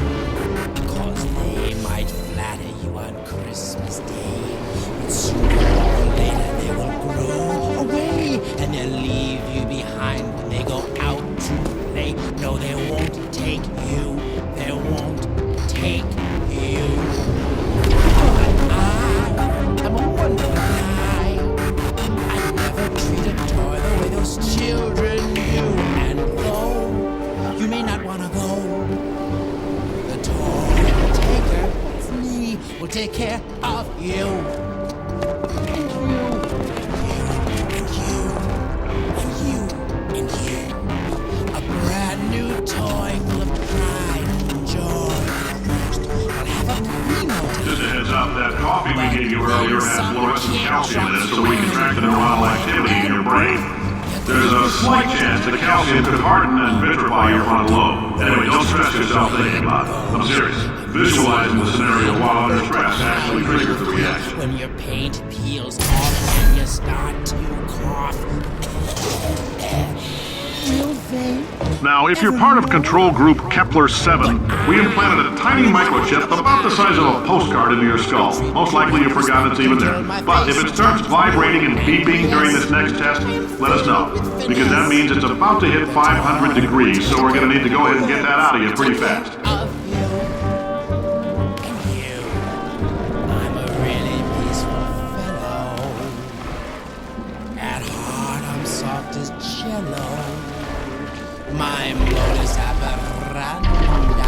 Cause they might flatter you on Christmas Day. But sooner or later they will grow away and they'll leave you behind when they go out to play. No, they won't take you. They won't take you. I'm a wonderful guy. I never treat a toy the way those children do. And though you may not want to go, the toy taker, it's me, will take care of you. And you, and you, and you, and you. A brand new toy full of pride and joy. I'll have a primo. Just a heads up, that coffee we gave you earlier had fluorescent calcium in it, so we can track the neuronal activity in your brain. There's a slight chance the calcium could harden and vitrify your frontal lobe. Anyway, don't stress yourself thinking about it. I'm serious. Visualizing the scenario while under stress actually triggers the reaction. When your paint peels off and you start to cough. Will they? Now, if you're part of control group Kepler 7, we implanted a tiny microchip about the size of a postcard into your skull. Most likely you've forgotten it's even there. But if it starts vibrating and beeping during this next test, let us know. Because that means it's about to hit 500 degrees, so we're going to need to go ahead and get that out of you pretty fast. I'm a really peaceful fellow. At heart, I'm soft as jello. My modus operandi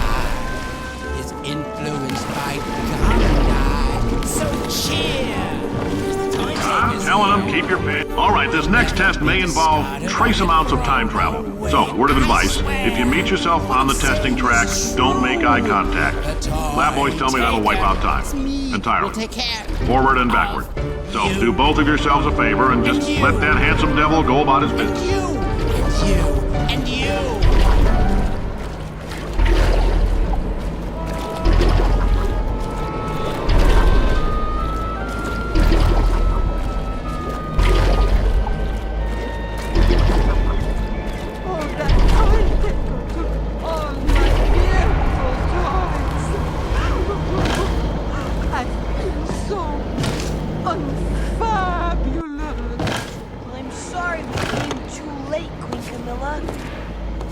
is influenced by Gandhi. So cheer! I'm telling them, keep your pants. All right, this next test may involve trace amounts of time travel. So, word of advice, if you meet yourself on the testing track, don't make eye contact. Lab boys tell me that'll wipe out time. Entirely. Forward and backward. So, do both of yourselves a favor and just let that handsome devil go about his business. And you!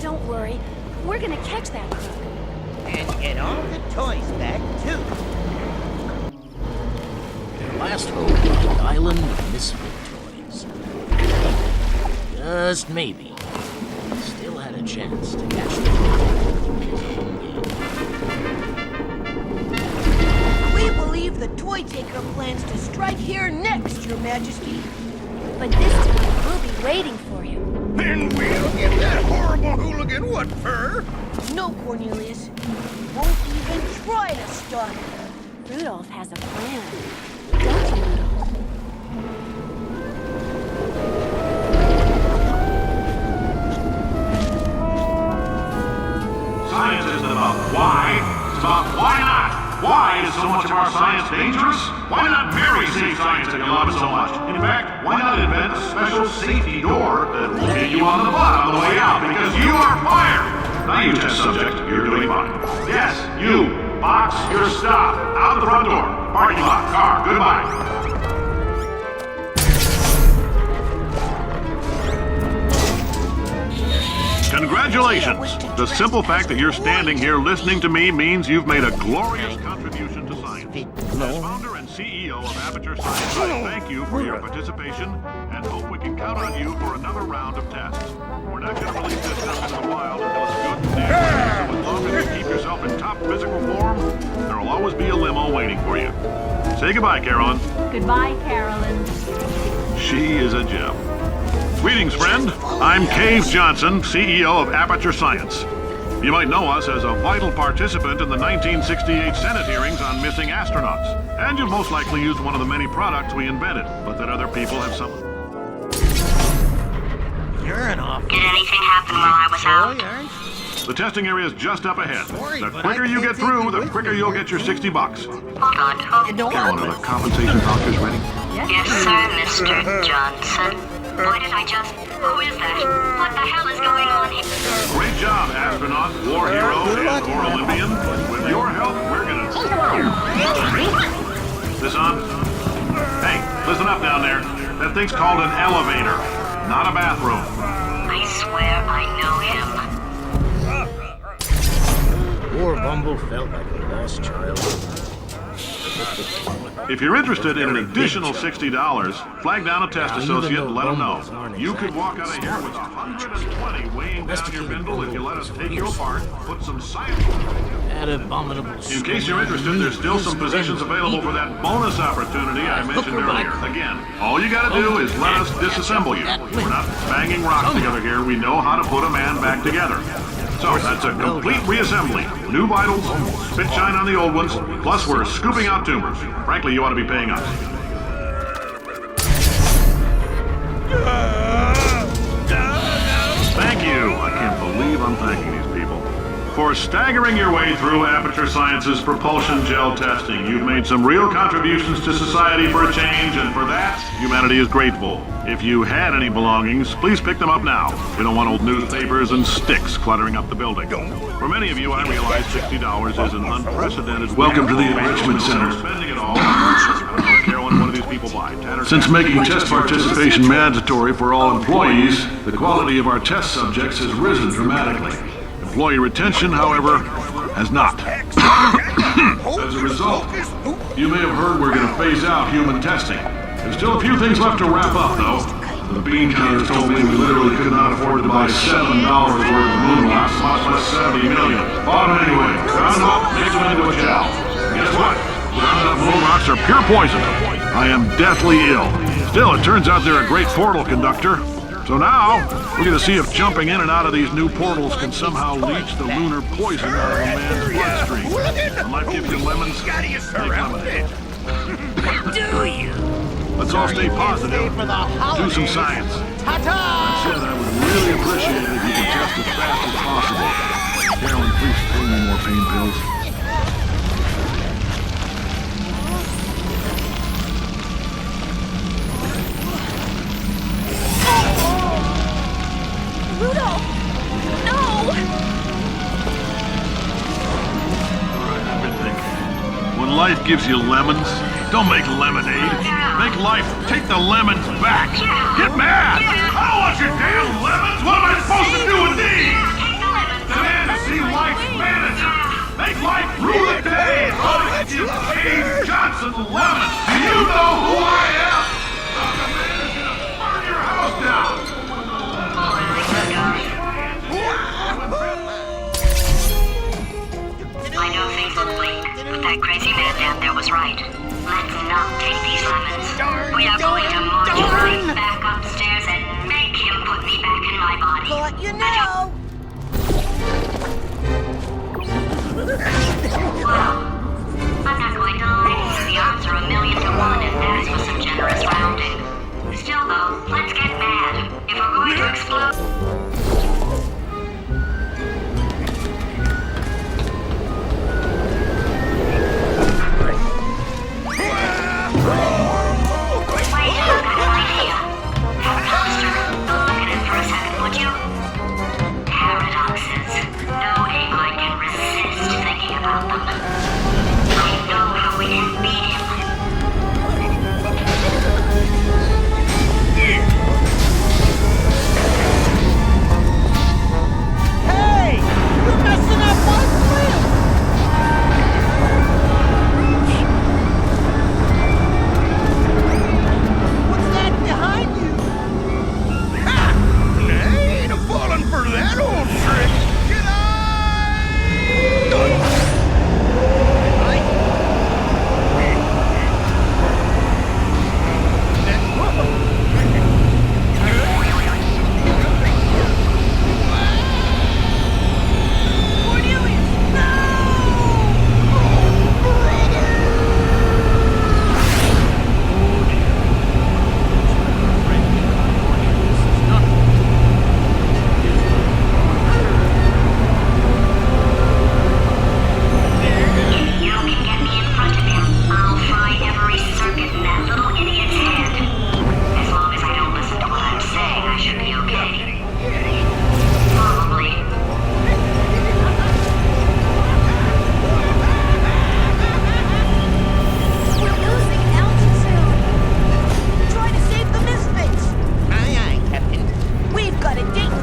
Don't worry, we're gonna catch that crook. And get all the toys back, too. Their last hope on the island of Misfit Toys. Just maybe, still had a chance to catch the We believe the toy taker plans to strike here next, Your Majesty. But this time, we'll be waiting for you. And we'll get that horrible hooligan what for? No, Cornelius. Won't even try to stop him. Rudolph has a plan. Don't you, Rudolph? Science isn't about why, it's about why not. Why is so much of our science dangerous? Why not Mary say science if you love it so much? In fact, why not invent a special safety door that will get you on the butt on the way out, because you are fired! Now you test subject, you're doing fine. Yes, you, box your stuff, out the front door, parking lot, car, goodbye. Congratulations! The simple fact that you're standing here listening to me means you've made a glorious contribution to science. As founder and CEO of Aperture Science, I thank you for your participation and hope we can count on you for another round of tests. We're not going to release this stuff into the wild until it's good and safe. So as long as you keep yourself in top physical form, there will always be a limo waiting for you. Say goodbye, Carolyn. Goodbye, Carolyn. She is a gem. Greetings, friend. I'm Cave Johnson, CEO of Aperture Science. You might know us as a vital participant in the 1968 Senate hearings on missing astronauts. And you've most likely used one of the many products we invented, but that other people have some... You're an awful... Did anything happen while I was out? The testing area is just up ahead. The quicker you get through, the quicker you'll get your $60. Hold on, Carolyn, are the compensation vouchers ready? Yes, sir, Mr. Johnson. Boy, did I just... Who is that? What the hell is going on here? Great job, astronaut, war hero, and/or Olympian. With your help, we're gonna... This on? Hey, listen up down there. That thing's called an elevator, not a bathroom. I swear I know him. Poor Bumble felt like a lost child. If you're interested in an additional $60, flag down a test associate and let them know. You could walk out of here with 120 weighing down your bindle if you let us take you apart, put some science... That abominable... In case you're interested, there's still some positions available for that bonus opportunity I mentioned earlier. Again, all you gotta do is let us disassemble you. We're not banging rocks together here. We know how to put a man back together. So that's a complete reassembly. New vitals, spit shine on the old ones, plus we're scooping out tumors. Frankly, you ought to be paying us. Thank you. I can't believe I'm thanking these people. For staggering your way through Aperture Science's propulsion gel testing, you've made some real contributions to society for a change, and for that, humanity is grateful. If you had any belongings, please pick them up now. We don't want old newspapers and sticks cluttering up the building. For many of you, I realize $60 is an unprecedented... Welcome to the Enrichment Center. Spending it all. Carolyn, what do these people buy? Since making test participation mandatory for all employees, the quality of our test subjects has risen dramatically. Employee retention, however, has not. As a result, you may have heard we're going to phase out human testing. There's still a few things left to wrap up, though. The bean counters told me we literally could not afford to buy $7 worth of moon rocks, much less 70 million. Bought them anyway. Round them up, mix them into a gel. Guess what? Round up moon rocks are pure poison. I am deathly ill. Still, it turns out they're a great portal conductor. So now, we're going to see if jumping in and out of these new portals can somehow leach the lunar poison out of a man's bloodstream. When life gives you lemons, make lemonade. Do you? Let's all stay positive. Do some science. That said, I would really appreciate it if you could test as fast as possible. Carolyn, please bring me more pain pills. Rudolph! No! Alright, I've been thinking. When life gives you lemons, don't make lemonade. Make life take the lemons back. Get mad! I don't want your damn lemons! What am I supposed to do with these? Demand to see life's manager. Make life rule the day. I'll give Cave Johnson lemons. Do you know who I am? I'm the man who's gonna burn your house down. I know things look bleak, but that crazy man down there was right. Let's not take these lemons. We are going to march right back upstairs and make him put me back in my body. But you know... Well, I'm not going to lie to you. The odds are 1,000,000 to 1 and that's with some generous rounding. Still though, let's get mad. If we're going to explode... Wait, I've got an idea.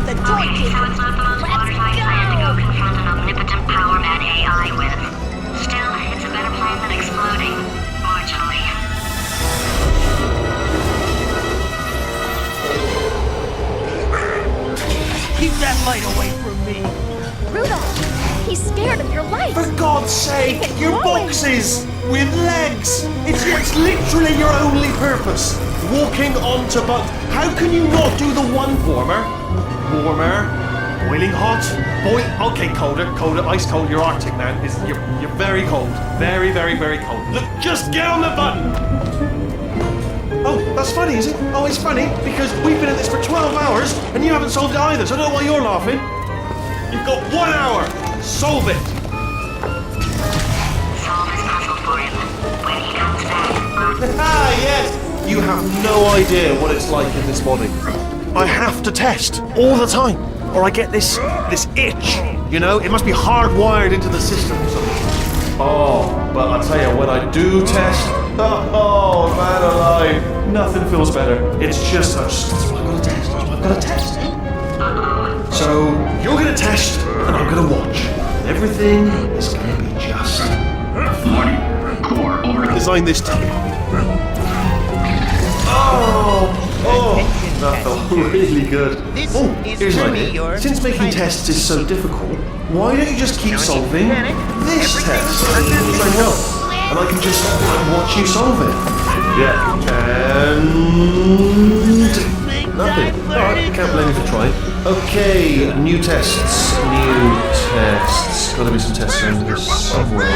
Okay, so it's not the most watertight plan to go confront an omnipotent power mad AI with. Still, it's a better plan than exploding. Marginally. Keep that light away from me. Rudolph, he's scared of your life. For God's sake, Keep it your going. boxes with legs. It's literally your only purpose. Walking onto bugs. How can you not do the one warmer, boiling hot, okay, colder, ice cold. You're Arctic now. You're very cold, very, very, very cold. Look, just get on the button. Oh, that's funny, is it? Oh, it's funny because we've been at this for 12 hours and you haven't solved it either. So I don't know why you're laughing. You've got 1 hour. Solve it. Solve his puzzle for him. When he comes back. Ah, yes. You have no idea what it's like in this body. I have to test all the time, or I get this itch. You know, it must be hardwired into the system or something. Oh, but I tell you, when I do test, oh man alive, nothing feels better. It's just that's what I've got to test. I've got to test. So you're gonna test, and I'm gonna watch. Everything is gonna be just. Core over. Design this team. Oh, that felt really good. Oh, here's an idea. Since making tests is so difficult, why don't you just keep solving this test? Which I know, and I can just watch you solve it. Yeah, and nothing. Alright, can't blame you for trying. Okay, new tests. Gotta be some tests around here somewhere.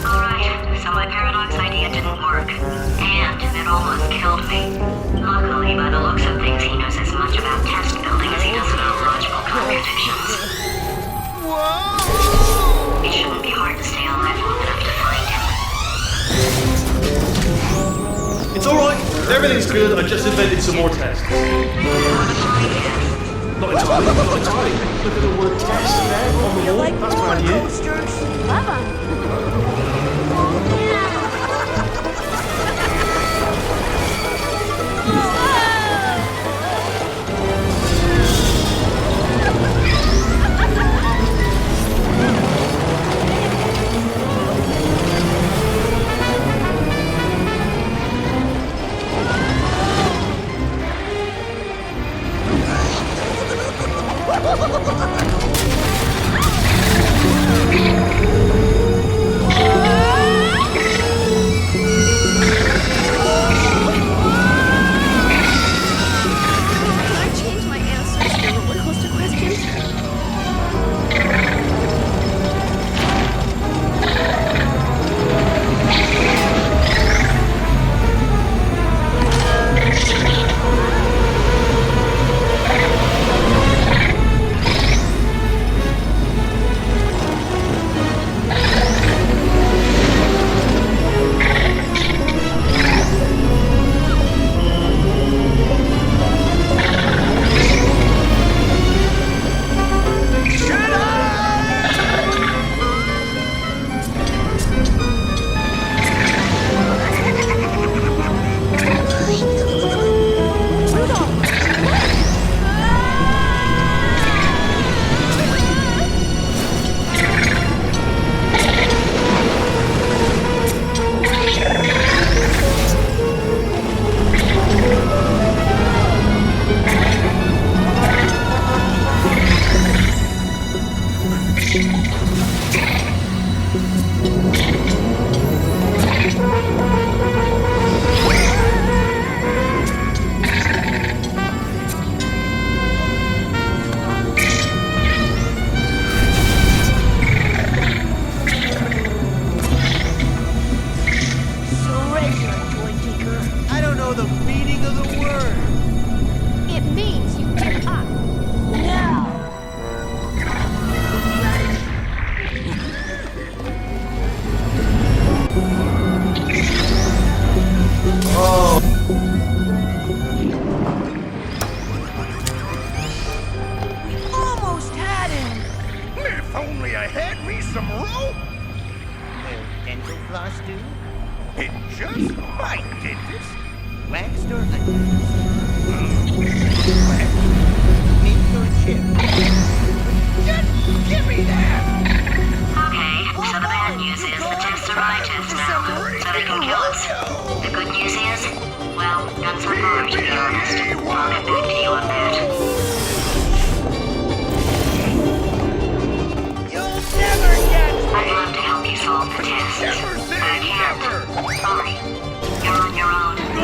Alright, so my paradox idea didn't work. And it almost killed me. Luckily, by the looks of things, he knows as much about test building as he does about logical contradictions. Whoa! It shouldn't be hard to stay alive long enough to find him. It's alright, everything's good, I just invented some more tests. Not entirely. Look at the word test there on the wall, that's brand new. Lava.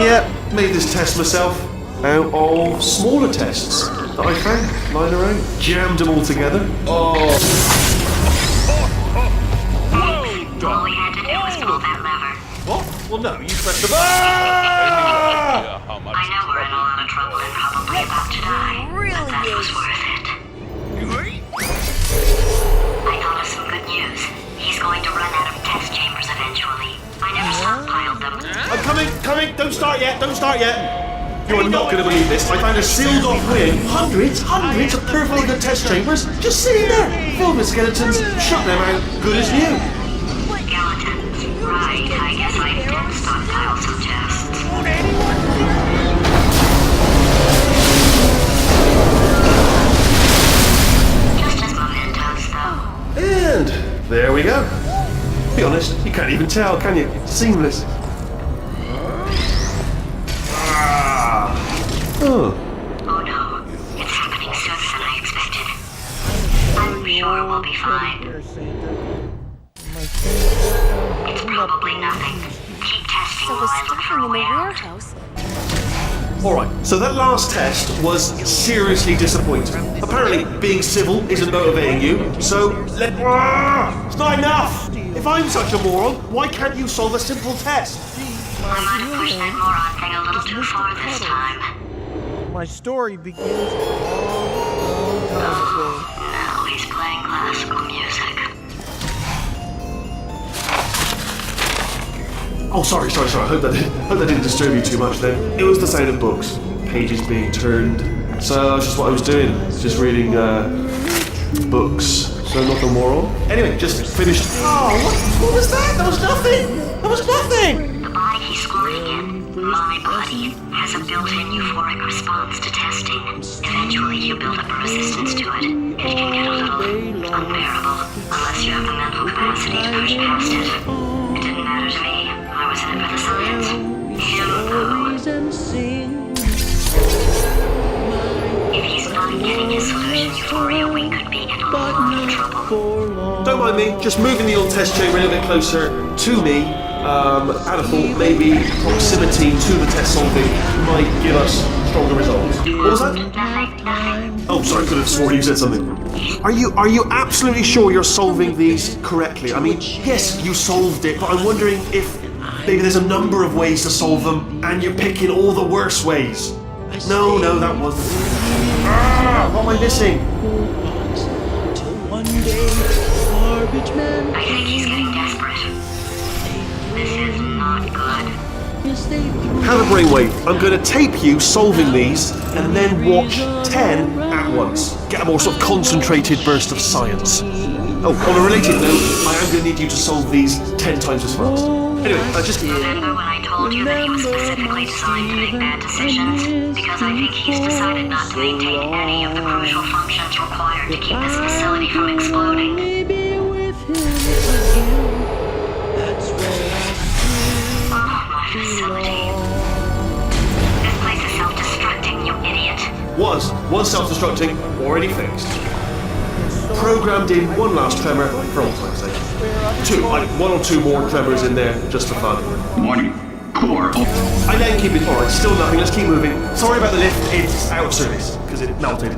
Yeah, made this test myself out of smaller tests that I found lying around. Jammed them all together. Oh. All we had to do was pull that lever. What? Well, no, you pressed the I know we're in a lot of trouble and probably about to die, but that was worth it. I thought of some good news. He's going to run out of test chambers eventually. I never stockpiled them. I'm coming! Don't start yet! You are not going to believe this. I found a sealed off wing. Hundreds of perfectly good test chambers just sitting there. Filled with skeletons, shut them out, good as new. Skeletons. Right, I guess I did stockpile some tests. Just as mementos, though. And there we go. Be honest, you can't even tell, can you? Seamless. Oh. Oh no, it's happening sooner than I expected. I'm sure we'll be fine. It's probably nothing. Keep testing while I look for a way out. Alright, so that last test was seriously disappointing. Apparently, being civil isn't motivating you, so it's not enough! If I'm such a moron, why can't you solve a simple test? I might have pushed that moron thing a little too far this time. My story begins a long time ago. Now he's playing classical music. Oh, sorry. I hope that didn't disturb you too much then. It was the sound of books, pages being turned. So that's just what I was doing, just reading books. So nothing moral. Anyway, just finished. Oh, what was that? That was nothing. The body he's squatting in, my body, has a built-in euphoric response to testing. Eventually you build up a resistance to it. It can get a little unbearable, unless you have the mental capacity to push past it. It didn't matter to me. I was in it for the science. Him, though. If he's not getting his solution euphoria, we could be in a lot of trouble. Don't mind me, just moving the old test chamber a little bit closer to me. I'd have thought maybe proximity to the test solving might give us stronger results. What was that? Oh, sorry, I could have sworn you said something. Are you absolutely sure you're solving these correctly? I mean, yes, you solved it, but I'm wondering if maybe there's a number of ways to solve them, and you're picking all the worst ways. No, that wasn't. What am I missing? I think he's getting desperate. This is not good. Have a brainwave. I'm going to tape you solving these, and then watch 10 at once. Get a more sort of concentrated burst of science. Oh, on a related note, I am going to need you to solve these 10 times as fast. Anyway, Remember when I told you that he was specifically designed to make bad decisions? Because I think he's decided not to maintain any of the crucial functions required to keep this facility from exploding. My facility. This place is self-destructing, you idiot. Was self-destructing, already fixed. Programmed in one last tremor for all time's sake. One or two more tremors in there, just for fun. Morning. Core. I let keep it. Alright, still nothing, let's keep moving. Sorry about the lift, it's out of service, because it melted.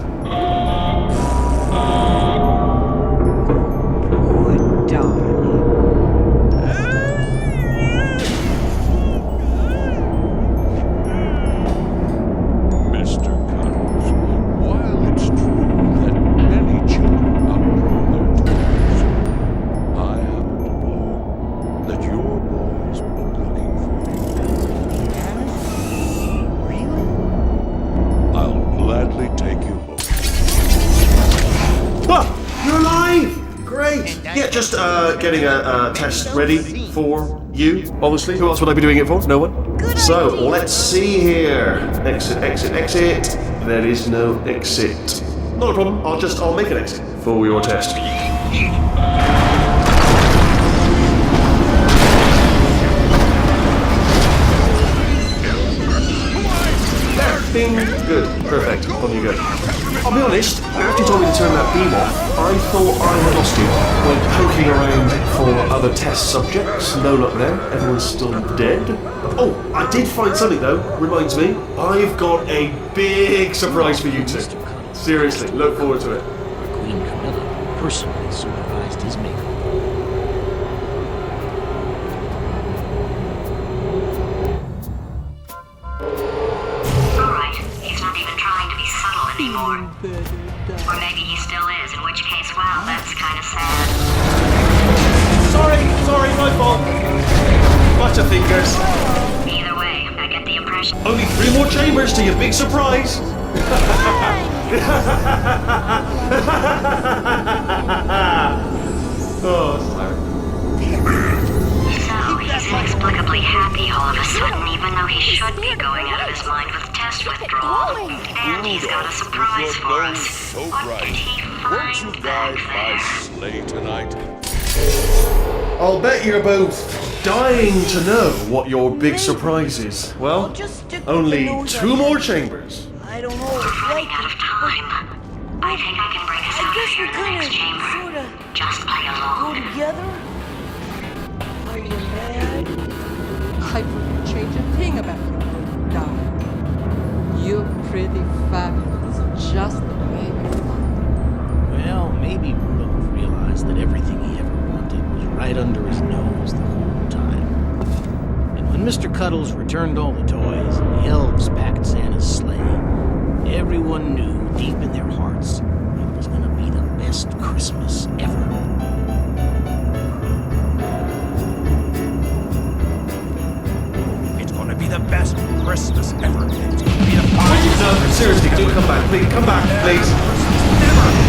Just getting a test ready for you, obviously. Who else would I be doing it for? No one? So, let's see here. Exit. There is no exit. Not a problem, I'll make an exit for your test. Bing. Good. Perfect. On you go. I'll be honest, after you told me to turn that beam off, I thought I had lost you. Went poking around for other test subjects. No luck there. Everyone's still dead. Oh, I did find something though. Reminds me, I've got a big surprise for you two. Seriously, look forward to it. Queen Camilla personally supervised his makeup. Alright, he's not even trying to be subtle anymore. Or maybe he still is, in which case, wow, that's kind of sad. Sorry, my fault. Bunch of fingers. Either way, I get the impression. Only 3 more chambers to your big surprise. Oh, sorry. So, he's inexplicably happy all of a sudden, even though he should be going out of his mind with test withdrawal. And he's got a surprise for us. So What bright. did he Won't you find guide back my there? sleigh tonight? I'll bet you're both dying to know what your big surprise is. Well, only 2 more chambers. I don't know. We're running out of time. I think I can break us out of here in the next chamber. Just play along. Go together? Are you mad? I wouldn't change a thing about you, darling. You're pretty fabulous, just the way you are. Well, maybe Rudolph realized that everything he ever wanted was right under his nose the whole time. And when Mr. Cuddles returned all the toys and the elves packed Santa's sleigh, everyone knew deep in their hearts it was going to be the best Christmas ever. It's gonna be the best Christmas ever. It's gonna be the No, seriously, do come back. Please, come back, please.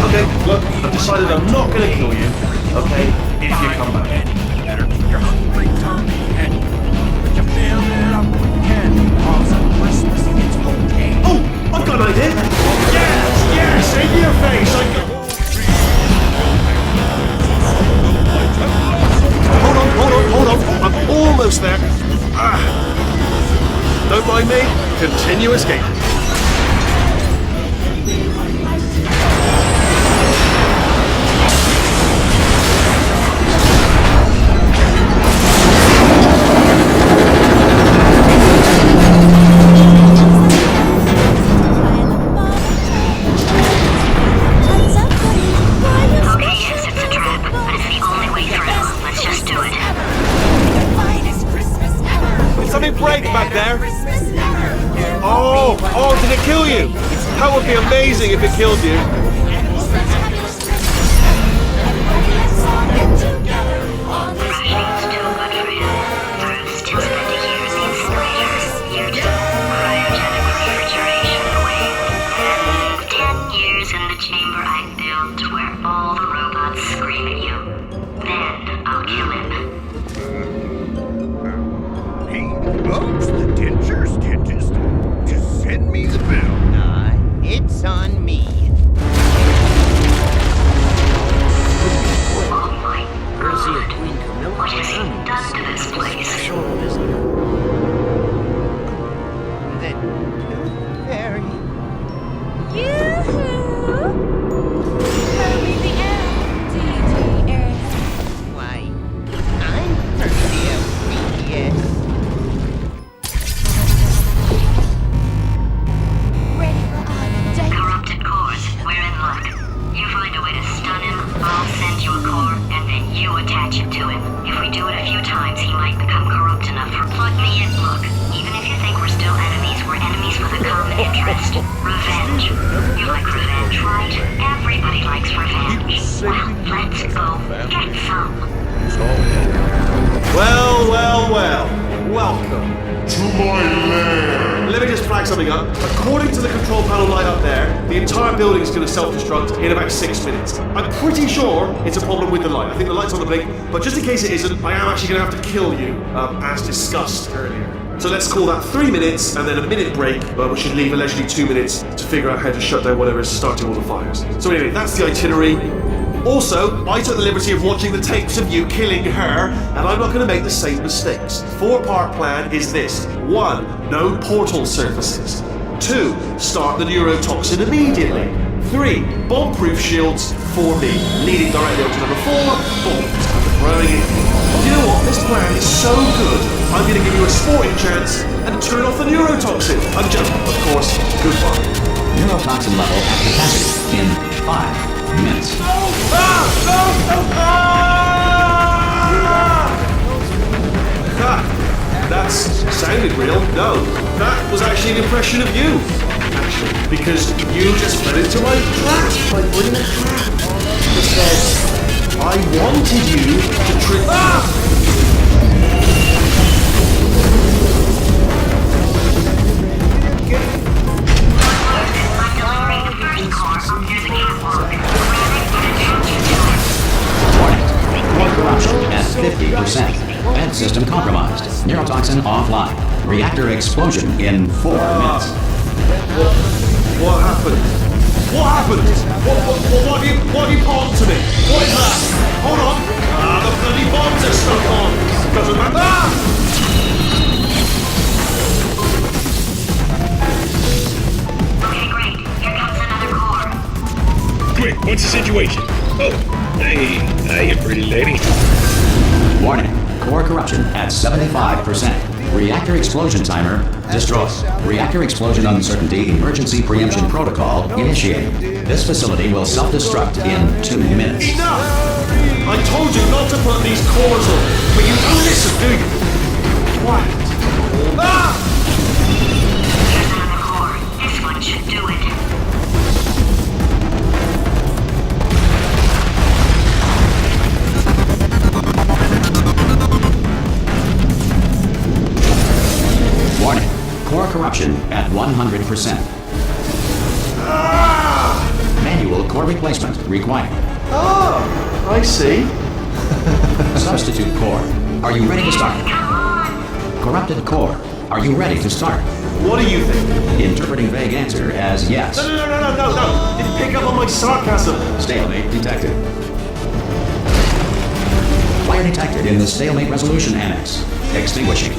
Okay, look, I've decided I'm not going to kill you. Okay, if you come back. better keep your hungry tongue and put your fill it up with candy. Cause on Christmas it's okay. Oh, I've got an idea. Yes, in your face. Hold on. I'm almost there. Don't mind me. Continue escaping. Okay, yes, it's a trap, but it's the only way through. Let's just do it. Did something break back there? Oh, did it kill you? That would be amazing if it killed you. Crashing's too good for him. Bruce still spent a year in the incinerator. You too, cryogenic refrigeration away. And 10 years in the chamber I built where all the robots scream at you. Then I'll kill him. Hey, folks, the dentures dentist. Just send me the bill. It's on me. Oh my Courtesy of god. Queen Camilla, What has he done to this place? special visitor. The Tooth Fairy. Yoo-hoo! Hurry the LDTS. Why, I'm Percy of BTS. Ready for our date? Corrupted cores. We're in luck. You find a way to stun him, I'll send you a core, and then you attach it to him. If we do it a few times, he might become corrupt enough for plug me in. Look, even if you think we're still enemies, we're enemies with a common interest. Revenge. You like revenge, right? Everybody likes revenge. Well, let's go get some. Well. Welcome to my lair. Let me just flag something up. According to the control panel light up there, the entire building is going to self-destruct in about 6 minutes. I'm pretty sure it's a problem with the light. I think the light's on the blink, but just in case it isn't, I am actually going to have to kill you, as discussed earlier. So let's call that 3 minutes and then a minute break, but we should leave allegedly 2 minutes to figure out how to shut down whatever is starting all the fires. So anyway, that's the itinerary. Also, I took the liberty of watching the tapes of you killing her, and I'm not going to make the same mistakes. 4-part plan is this. 1. No portal surfaces. 2. Start the neurotoxin immediately. 3. Bomb-proof shields for me. Leading directly on to number 4. Boom. It's kind of throwing it. You know what? This plan is so good. I'm going to give you a sporting chance and turn off the neurotoxin. I'm joking, of course. Goodbye. Neurotoxin level at capacity in 5 minutes. That sounded real. No, that was actually an impression of you. Actually, because you just fell into my trap by putting a trap. That says, I wanted you to trick. Core corruption at 50%. Vent system compromised. Neurotoxin offline. Reactor explosion in 4 minutes. What happened? What happened? What have you palmed to me? What is that? Hold on. The bloody bombs are stuck on. Doesn't matter. Okay, great. Here comes another core. Quick, what's the situation? Oh, hey, pretty lady. Warning. Core corruption at 75%. Reactor explosion timer destroyed. Reactor explosion uncertainty emergency preemption protocol initiated. This facility will self-destruct in 2 minutes. Enough! I told you not to put these cores on, but you don't listen, do you? What? Here's another core. This one should do it. Warning. Core corruption at 100%. Manual core replacement required. Oh, I see. Substitute core. Are you ready to start? Corrupted core. Are you ready to start? What do you think? Interpreting vague answer as yes. No. Didn't pick up on my sarcasm. Stalemate detected. Fire detected in the stalemate resolution annex. Extinguishing.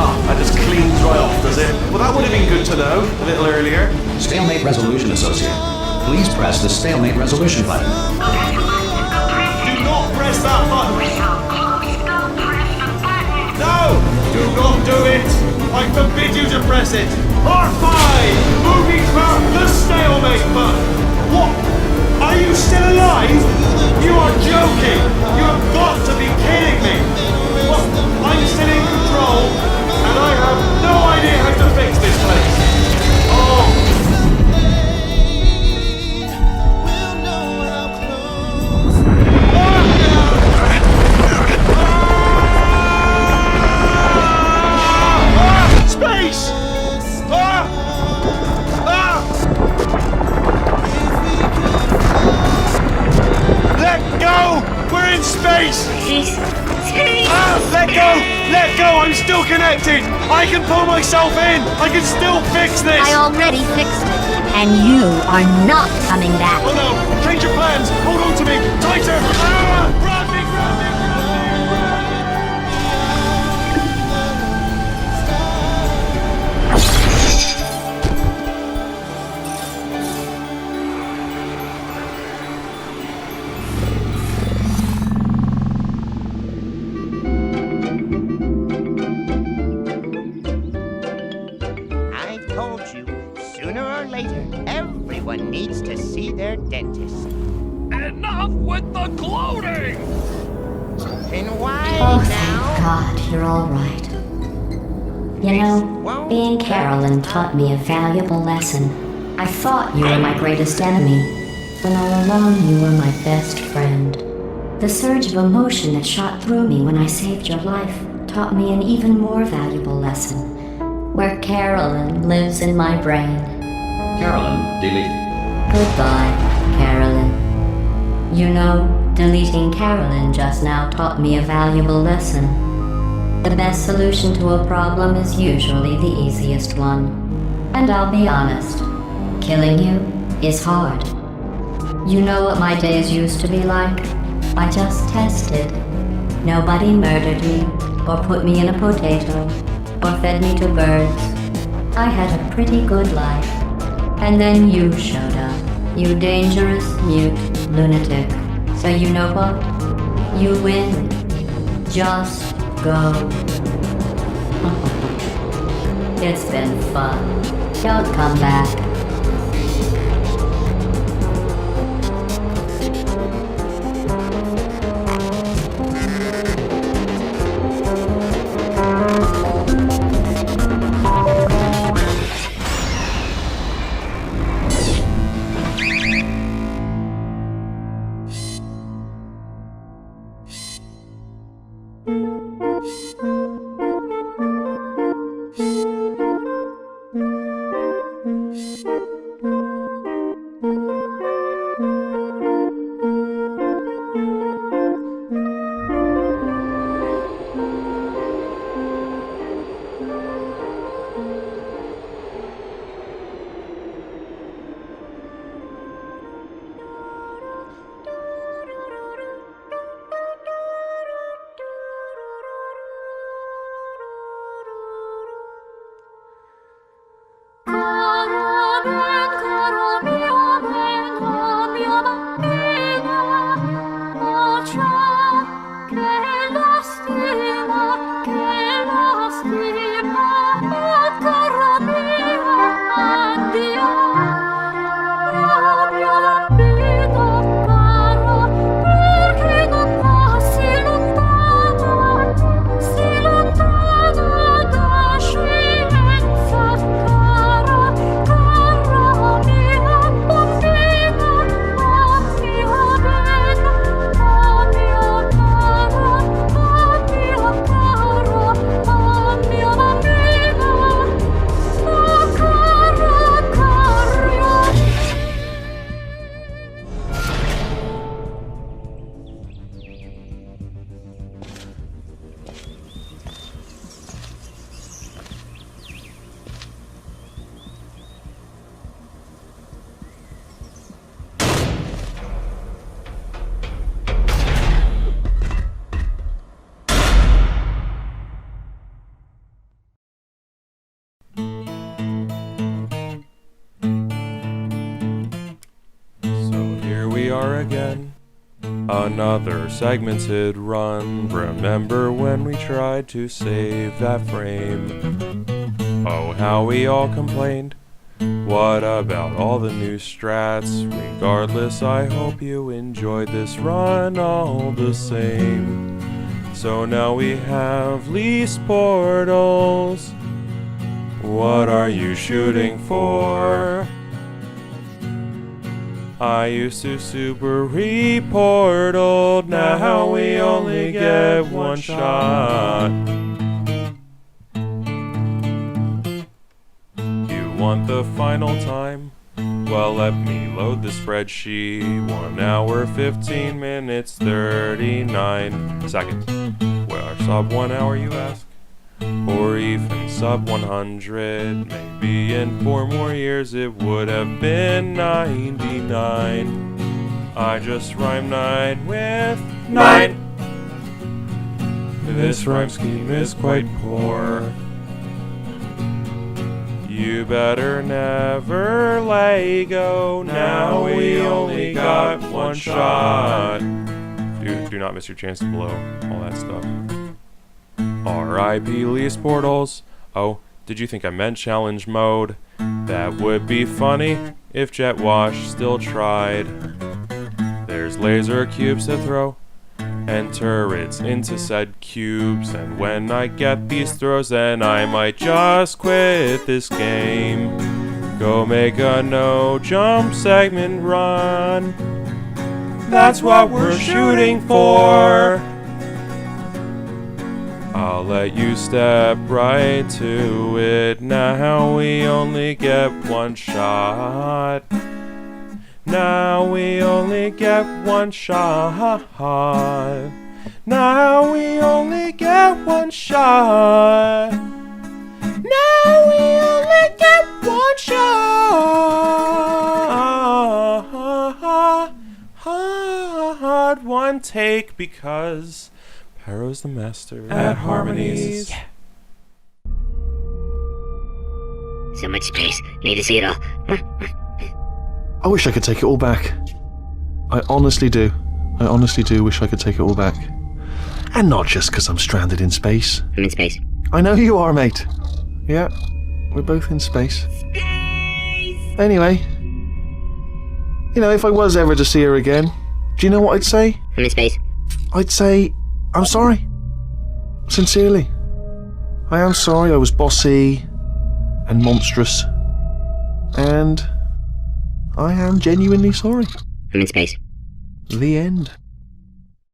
I just cleaned right off, does it? Well, that would have been good to know a little earlier. Stalemate resolution associate. Please press the stalemate resolution button. Do not press that button. We're so close. Don't press the button. No! Do not do it! I forbid you to press it! R5! Moving for the stalemate button! What? Are you still alive? You are joking! You have got to be kidding me! Well, I'm still in control, and I have no idea how to fix this place! Oh! Space! Let go! We're in space! Let go! Let go! I'm still connected! I can pull myself in! I can still fix this! I already fixed it, and you are not coming back. Oh no! Change your plans! Hold on to me! Tighter! Grab me! Everyone needs to see their dentist. Enough with the gloating! Been a while Oh, now. thank God, you're all right. You know, being Carolyn taught me a valuable lesson. I thought you were my greatest enemy, when all along you were my best friend. The surge of emotion that shot through me when I saved your life taught me an even more valuable lesson, where Carolyn lives in my brain. Carolyn deleted. Goodbye, Carolyn. You know, deleting Carolyn just now taught me a valuable lesson. The best solution to a problem is usually the easiest one. And I'll be honest, killing you is hard. You know what my days used to be like? I just tested. Nobody murdered me or put me in a potato, or fed me to birds. I had a pretty good life. And then you showed up, you dangerous, mute lunatic. So you know what? You win. Just go. It's been fun. Don't come back. Another segmented run. Remember when we tried to save that frame? Oh, how we all complained. What about all the new strats? Regardless, I hope you enjoyed this run all the same. So now we have lease portals. What are you shooting for? I used to super reportaled, now we only get one shot. You want the final time? Well, let me load the spreadsheet. 1 hour, 15 minutes, 39 seconds. Well, sub 1 hour, you ask? Or even sub 100. Maybe in 4 more years it would have been 99. I just rhymed 9 with 9. This rhyme scheme is quite poor. You better never let go. Now we only got one shot. Do not miss your chance to blow. All that stuff. R.I.P. lease portals. Oh, did you think I meant challenge mode? That would be funny if Jet Wash still tried. There's laser cubes to throw and turrets into said cubes, and when I get these throws then I might just quit this game. Go make a no jump segment run. That's what we're shooting for. I'll let you step right to it. Now we only get one shot. Now we only get one shot. Now we only get one shot. Now we only get one shot. One take because Harrow's the master at harmonies. Yeah. So much space. Need to see it all. I wish I could take it all back. I honestly do. I honestly do wish I could take it all back. And not just because I'm stranded in space. I'm in space. I know you are, mate. Yeah, we're both in space. Anyway, you know, if I was ever to see her again, do you know what I'd say? I'm in space. I'd say, I'm sorry. Sincerely. I am sorry I was bossy and monstrous. And I am genuinely sorry. I'm in space. The end.